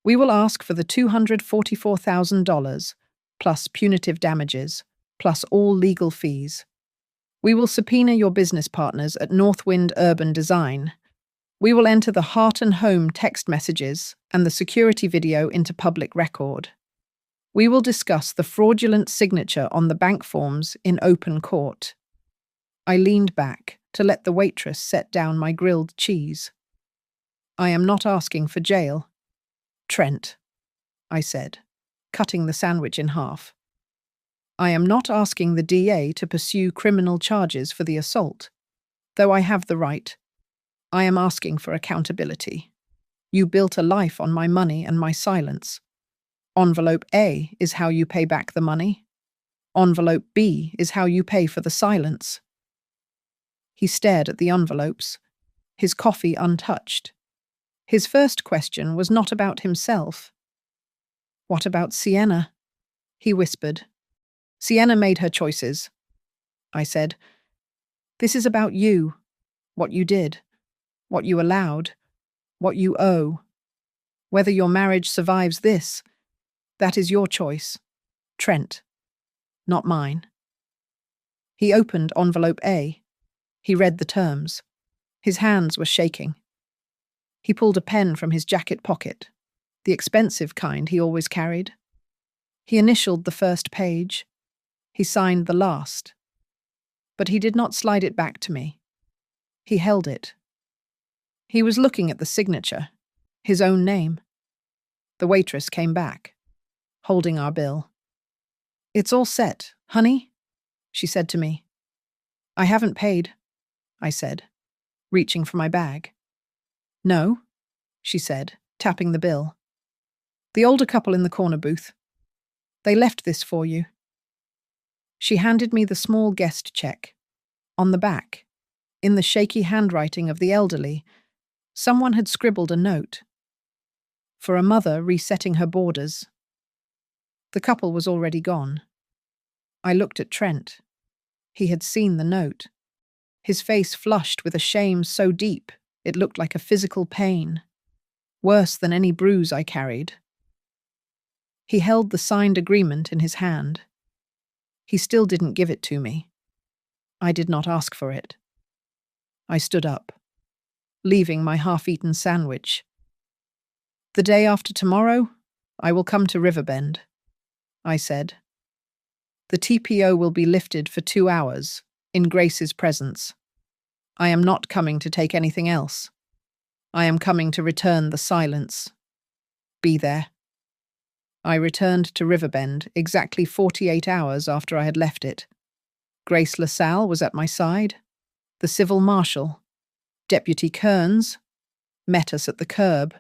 We will ask for the $244,000, plus punitive damages, plus all legal fees. We will subpoena your business partners at Northwind Urban Design. We will enter the Heart and Home text messages and the security video into public record. We will discuss the fraudulent signature on the bank forms in open court. I leaned back to let the waitress set down my grilled cheese. "I am not asking for jail, Trent," I said, cutting the sandwich in half. "I am not asking the DA to pursue criminal charges for the assault, though I have the right. I am asking for accountability. You built a life on my money and my silence. Envelope A is how you pay back the money. Envelope B is how you pay for the silence." He stared at the envelopes, his coffee untouched. His first question was not about himself. "What about Sienna?" he whispered. "Sienna made her choices," I said. "This is about you, what you did, what you allowed, what you owe. Whether your marriage survives this, that is your choice, Trent, not mine." He opened envelope A. He read the terms. His hands were shaking. He pulled a pen from his jacket pocket, the expensive kind he always carried. He initialed the first page. He signed the last. But he did not slide it back to me. He held it. He was looking at the signature, his own name. The waitress came back, holding our bill. "It's all set, honey," she said to me. "I haven't paid," I said, reaching for my bag. "No," she said, tapping the bill. "The older couple in the corner booth. They left this for you." She handed me the small guest check. On the back, in the shaky handwriting of the elderly, someone had scribbled a note. For a mother resetting her borders. The couple was already gone. I looked at Trent. He had seen the note. His face flushed with a shame so deep it looked like a physical pain, worse than any bruise I carried. He held the signed agreement in his hand. He still didn't give it to me. I did not ask for it. I stood up, leaving my half-eaten sandwich. "The day after tomorrow, I will come to Riverbend," I said. "The TPO will be lifted for 2 hours, in Grace's presence. I am not coming to take anything else. I am coming to return the silence. Be there." I returned to Riverbend exactly 48 hours after I had left it. Grace LaSalle was at my side. The civil marshal, Deputy Kearns, met us at the curb.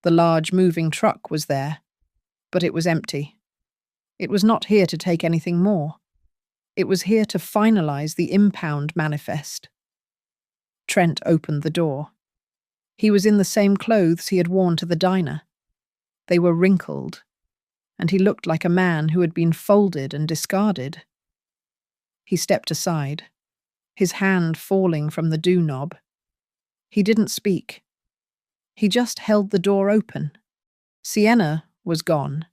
The large moving truck was there, but it was empty. It was not here to take anything more. It was here to finalize the impound manifest. Trent opened the door. He was in the same clothes he had worn to the diner. They were wrinkled, and he looked like a man who had been folded and discarded. He stepped aside, his hand falling from the doorknob. He didn't speak. He just held the door open. Sienna was gone.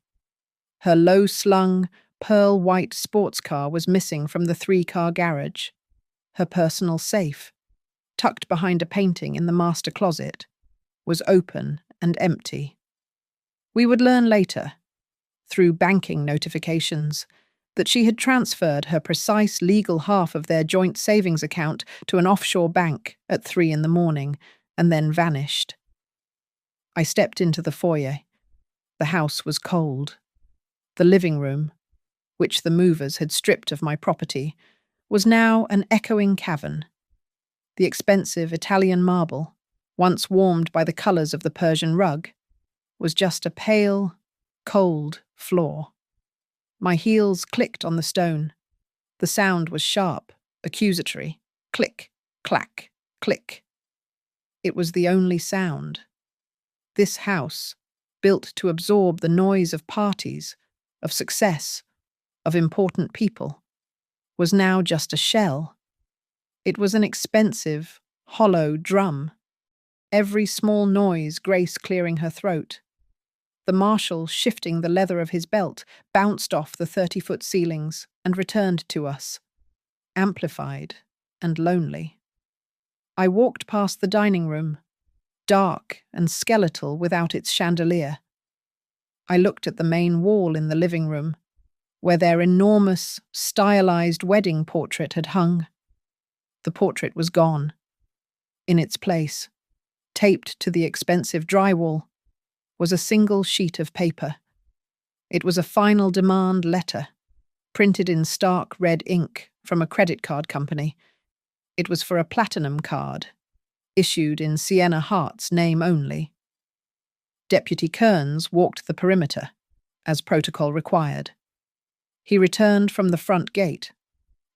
Her low-slung, pearl-white sports car was missing from the 3-car garage. Her personal safe, tucked behind a painting in the master closet, was open and empty. We would learn later, through banking notifications, that she had transferred her precise legal half of their joint savings account to an offshore bank at 3 in the morning and then vanished. I stepped into the foyer. The house was cold. The living room, which the movers had stripped of my property, was now an echoing cavern. The expensive Italian marble, once warmed by the colours of the Persian rug, was just a pale, cold floor. My heels clicked on the stone. The sound was sharp, accusatory. Click, clack, click. It was the only sound. This house, built to absorb the noise of parties, of success, of important people, was now just a shell. It was an expensive, hollow drum. Every small noise Grace clearing her throat. The marshal, shifting the leather of his belt, bounced off the 30-foot ceilings and returned to us, amplified and lonely. I walked past the dining room, dark and skeletal without its chandelier. I looked at the main wall in the living room, where their enormous, stylized wedding portrait had hung. The portrait was gone. In its place, taped to the expensive drywall, was a single sheet of paper. It was a final demand letter, printed in stark red ink from a credit card company. It was for a platinum card, issued in Sienna Hart's name only. Deputy Kearns walked the perimeter, as protocol required. He returned from the front gate,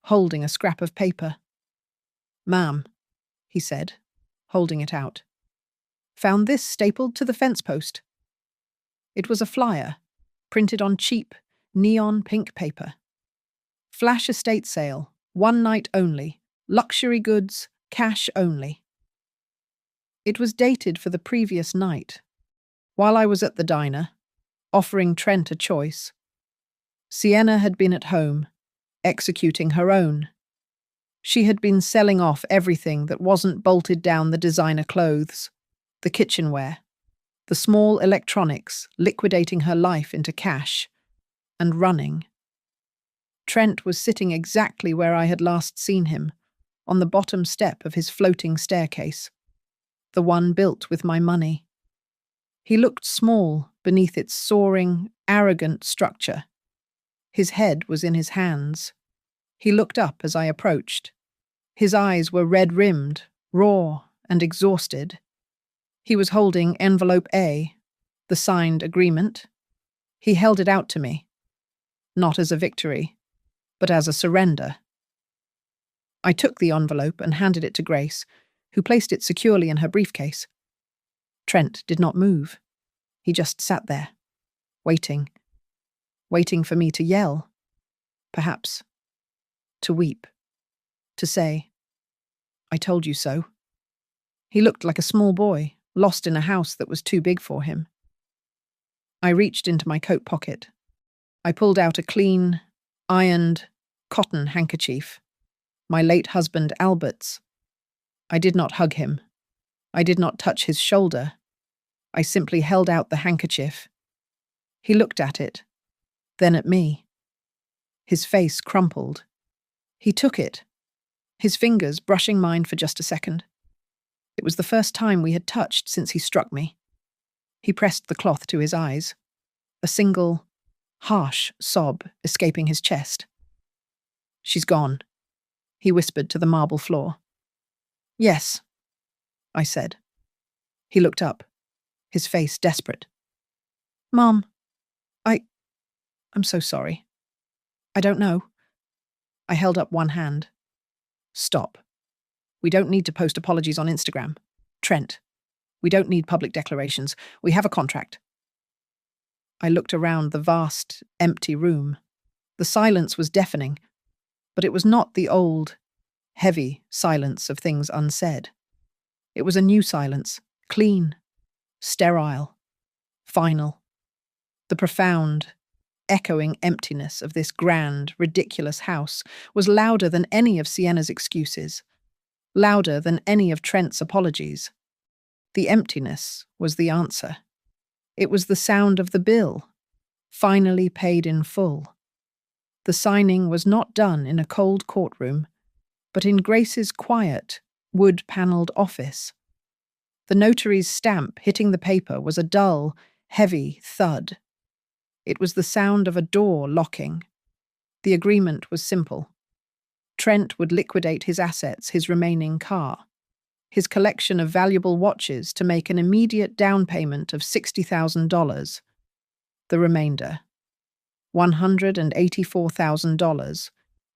holding a scrap of paper. "Ma'am," he said, holding it out. "Found this stapled to the fence post." It was a flyer, printed on cheap, neon pink paper. "Flash estate sale, 1 night only, luxury goods, cash only." It was dated for the previous night, while I was at the diner, offering Trent a choice. Sienna had been at home, executing her own. She had been selling off everything that wasn't bolted down the designer clothes, the kitchenware, the small electronics, liquidating her life into cash, and running. Trent was sitting exactly where I had last seen him, on the bottom step of his floating staircase, the one built with my money. He looked small beneath its soaring, arrogant structure. His head was in his hands. He looked up as I approached. His eyes were red-rimmed, raw, and exhausted. He was holding envelope A, the signed agreement. He held it out to me, not as a victory, but as a surrender. I took the envelope and handed it to Grace, who placed it securely in her briefcase. Trent did not move. He just sat there, waiting for me to yell, perhaps, to weep, to say, "I told you so." He looked like a small boy, lost in a house that was too big for him. I reached into my coat pocket. I pulled out a clean, ironed, cotton handkerchief, my late husband Albert's. I did not hug him. I did not touch his shoulder. I simply held out the handkerchief. He looked at it, then at me. His face crumpled. He took it, his fingers brushing mine for just a second. It was the first time we had touched since he struck me. He pressed the cloth to his eyes, a single, harsh sob escaping his chest. "She's gone," he whispered to the marble floor. "Yes," I said. He looked up, his face desperate. "Mom, I'm so sorry. I don't know." I held up one hand. "Stop. We don't need to post apologies on Instagram. Trent, we don't need public declarations. We have a contract." I looked around the vast, empty room. The silence was deafening, but it was not the old, heavy silence of things unsaid. It was a new silence, clean, sterile, final. The profound, echoing emptiness of this grand, ridiculous house was louder than any of Sienna's excuses, louder than any of Trent's apologies. The emptiness was the answer. It was the sound of the bill, finally paid in full. The signing was not done in a cold courtroom, but in Grace's quiet, wood-panelled office. The notary's stamp hitting the paper was a dull, heavy thud. It was the sound of a door locking. The agreement was simple. Trent would liquidate his assets, his remaining car, his collection of valuable watches to make an immediate down payment of $60,000. The remainder, $184,000,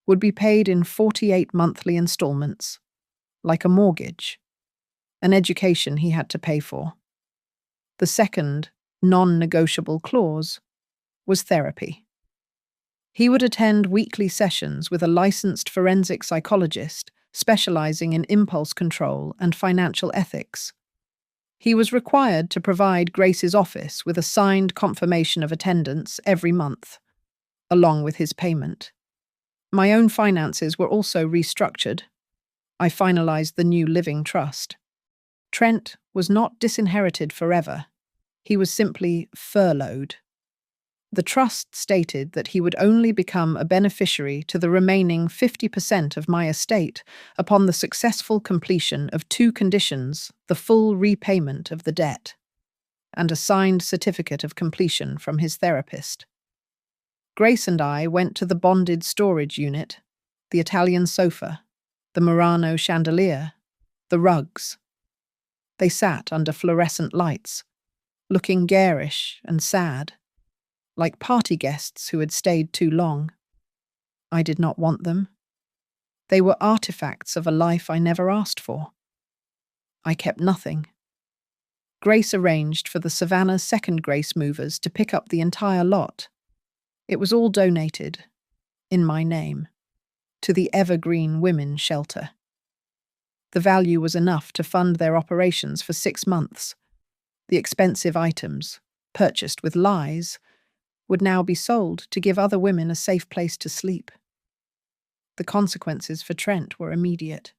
would be paid in 48 monthly installments, like a mortgage, an education he had to pay for. The second, non-negotiable clause was therapy. He would attend weekly sessions with a licensed forensic psychologist specializing in impulse control and financial ethics. He was required to provide Grace's office with a signed confirmation of attendance every month, along with his payment. My own finances were also restructured. I finalized the new living trust. Trent was not disinherited forever. He was simply furloughed. The trust stated that he would only become a beneficiary to the remaining 50% of my estate upon the successful completion of two conditions: the full repayment of the debt and a signed certificate of completion from his therapist. Grace and I went to the bonded storage unit, the Italian sofa, the Murano chandelier, the rugs. They sat under fluorescent lights, looking garish and sad, like party guests who had stayed too long. I did not want them. They were artifacts of a life I never asked for. I kept nothing. Grace arranged for the Savannah Second Grace movers to pick up the entire lot. It was all donated, in my name, to the Evergreen Women's Shelter. The value was enough to fund their operations for 6 months. The expensive items, purchased with lies, would now be sold to give other women a safe place to sleep. The consequences for Trent were immediate.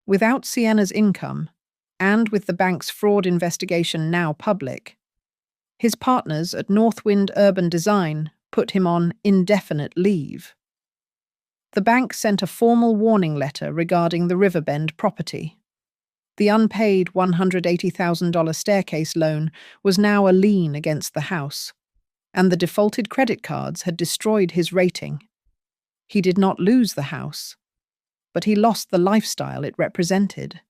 Without Sienna's income, and with the bank's fraud investigation now public, his partners at Northwind Urban Design put him on indefinite leave. The bank sent a formal warning letter regarding the Riverbend property. The unpaid $180,000 staircase loan was now a lien against the house, and the defaulted credit cards had destroyed his rating. He did not lose the house, but he lost the lifestyle it represented.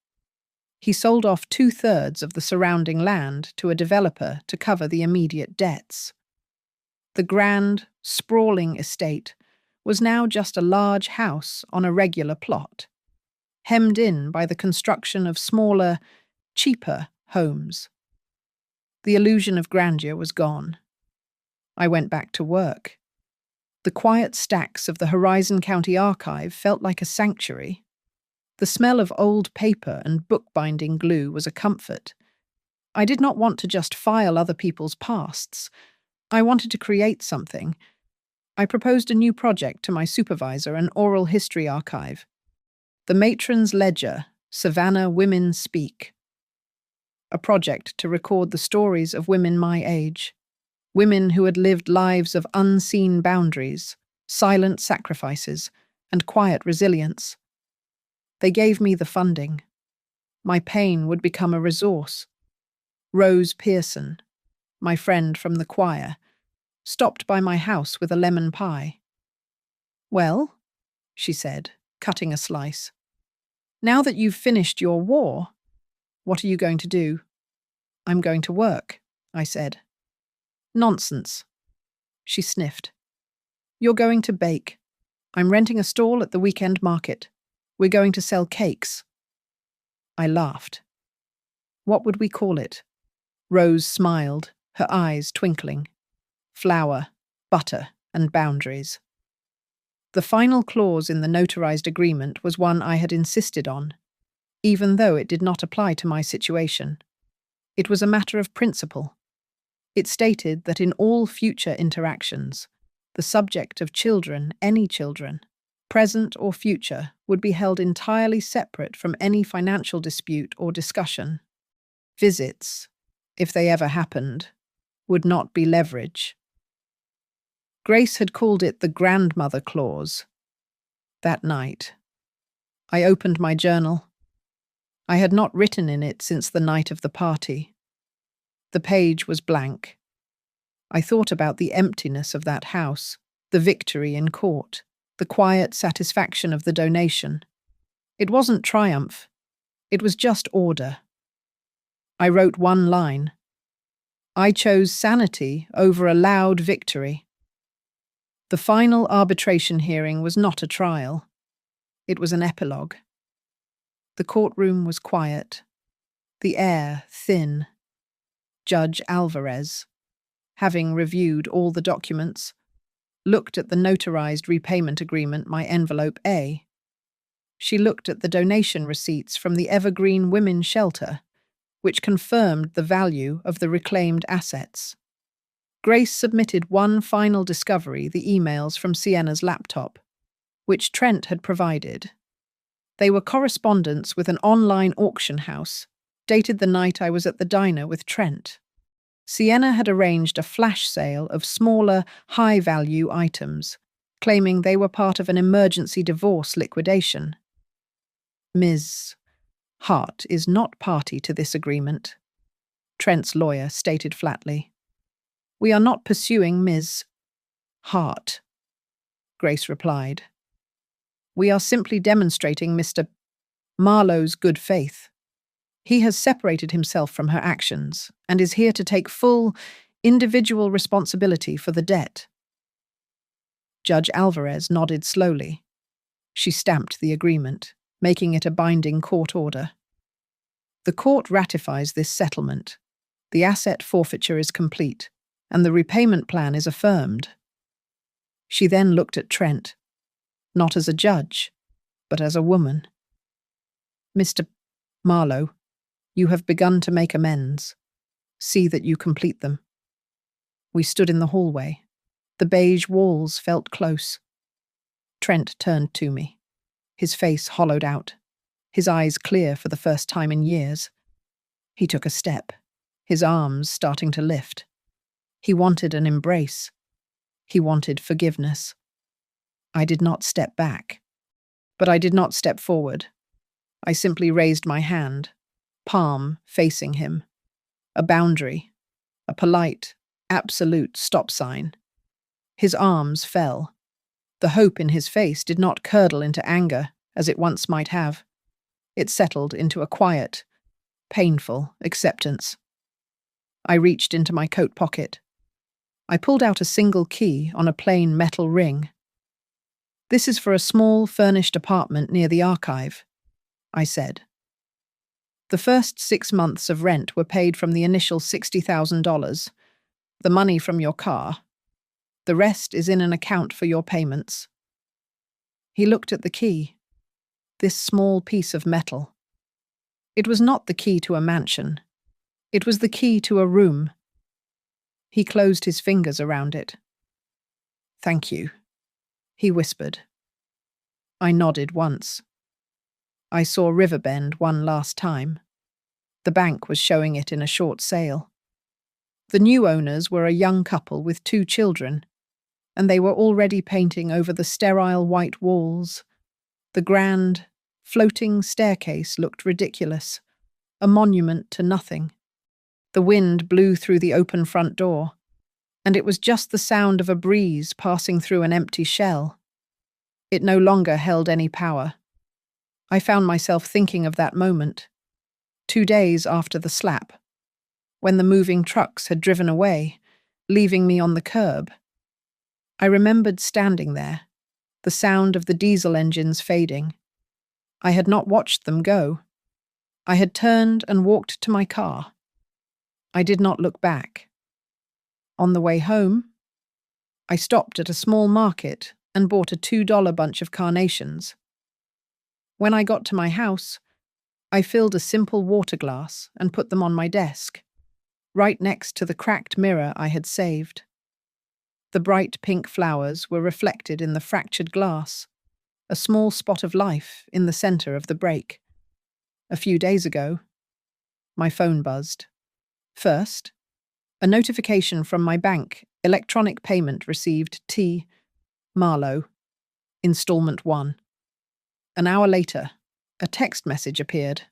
He sold off 2/3 of the surrounding land to a developer to cover the immediate debts. The grand, sprawling estate was now just a large house on a regular plot, hemmed in by the construction of smaller, cheaper homes. The illusion of grandeur was gone. I went back to work. The quiet stacks of the Horizon County Archive felt like a sanctuary. The smell of old paper and bookbinding glue was a comfort. I did not want to just file other people's pasts. I wanted to create something. I proposed a new project to my supervisor, an oral history archive. The Matron's Ledger, Savannah Women Speak. A project to record the stories of women my age. Women who had lived lives of unseen boundaries, silent sacrifices, and quiet resilience. They gave me the funding. My pain would become a resource. Rose Pearson, my friend from the choir, stopped by my house with a lemon pie. "Well," she said, cutting a slice, "now that you've finished your war, what are you going to do?" "I'm going to work," I said. "Nonsense." She sniffed. "You're going to bake. I'm renting a stall at the weekend market. We're going to sell cakes." I laughed. "What would we call it?" Rose smiled, her eyes twinkling. "Flour, butter, and boundaries." The final clause in the notarized agreement was one I had insisted on, even though it did not apply to my situation. It was a matter of principle. It stated that in all future interactions, the subject of children, any children, present or future, would be held entirely separate from any financial dispute or discussion. Visits, if they ever happened, would not be leverage. Grace had called it the grandmother clause. That night, I opened my journal. I had not written in it since the night of the party. The page was blank. I thought about the emptiness of that house, the victory in court, the quiet satisfaction of the donation. It wasn't triumph. It was just order. I wrote one line. I chose sanity over a loud victory. The final arbitration hearing was not a trial. It was an epilogue. The courtroom was quiet, the air thin. Judge Alvarez, having reviewed all the documents, looked at the notarized repayment agreement, my envelope A. She looked at the donation receipts from the Evergreen Women's Shelter, which confirmed the value of the reclaimed assets. Grace submitted one final discovery, the emails from Sienna's laptop, which Trent had provided. They were correspondence with an online auction house, dated the night I was at the diner with Trent. Sienna had arranged a flash sale of smaller, high-value items, claiming they were part of an emergency divorce liquidation. Ms. Hart is not party to this agreement, Trent's lawyer stated flatly. We are not pursuing Ms. Hart, Grace replied. We are simply demonstrating Mr. Marlowe's good faith. He has separated himself from her actions and is here to take full, individual responsibility for the debt. Judge Alvarez nodded slowly. She stamped the agreement, making it a binding court order. The court ratifies this settlement. The asset forfeiture is complete, and the repayment plan is affirmed. She then looked at Trent, not as a judge, but as a woman. Mr. Marlowe, you have begun to make amends. See that you complete them. We stood in the hallway. The beige walls felt close. Trent turned to me, his face hollowed out, his eyes clear for the first time in years. He took a step, his arms starting to lift. He wanted an embrace. He wanted forgiveness. I did not step back, but I did not step forward. I simply raised my hand, palm facing him. A boundary, a polite, absolute stop sign. His arms fell. The hope in his face did not curdle into anger, as it once might have. It settled into a quiet, painful acceptance. I reached into my coat pocket. I pulled out a single key on a plain metal ring. This is for a small, furnished apartment near the archive, I said. The first 6 months of rent were paid from the initial $60,000, the money from your car. The rest is in an account for your payments. He looked at the key, this small piece of metal. It was not the key to a mansion. It was the key to a room. He closed his fingers around it. "Thank you," he whispered. I nodded once. I saw Riverbend one last time. The bank was showing it in a short sale. The new owners were a young couple with 2 children, and they were already painting over the sterile white walls. The grand, floating staircase looked ridiculous, a monument to nothing. The wind blew through the open front door, and it was just the sound of a breeze passing through an empty shell. It no longer held any power. I found myself thinking of that moment, 2 days after the slap, when the moving trucks had driven away, leaving me on the curb. I remembered standing there, the sound of the diesel engines fading. I had not watched them go. I had turned and walked to my car. I did not look back. On the way home, I stopped at a small market and bought a $2 bunch of carnations. When I got to my house, I filled a simple water glass and put them on my desk, right next to the cracked mirror I had saved. The bright pink flowers were reflected in the fractured glass, a small spot of life in the center of the break. A few days ago, my phone buzzed. First, a notification from my bank, electronic payment received T. Marlowe, installment 1. An hour later, a text message appeared.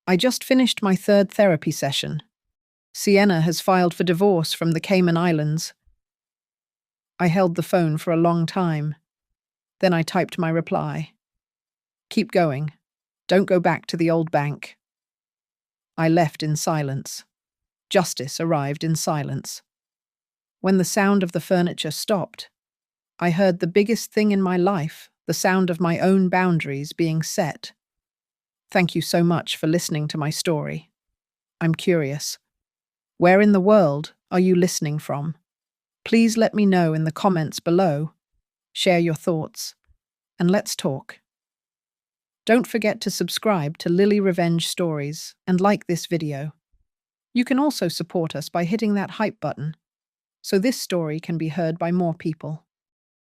I just finished my 3rd therapy session. Sienna has filed for divorce from the Cayman Islands. I held the phone for a long time. Then I typed my reply. Keep going. Don't go back to the old bank. I left in silence. Justice arrived in silence. When the sound of the furniture stopped, I heard the biggest thing in my life, the sound of my own boundaries being set. Thank you so much for listening to my story. I'm curious. Where in the world are you listening from? Please let me know in the comments below. Share your thoughts, and let's talk. Don't forget to subscribe to Lily Revenge Stories and like this video. You can also support us by hitting that hype button, so this story can be heard by more people.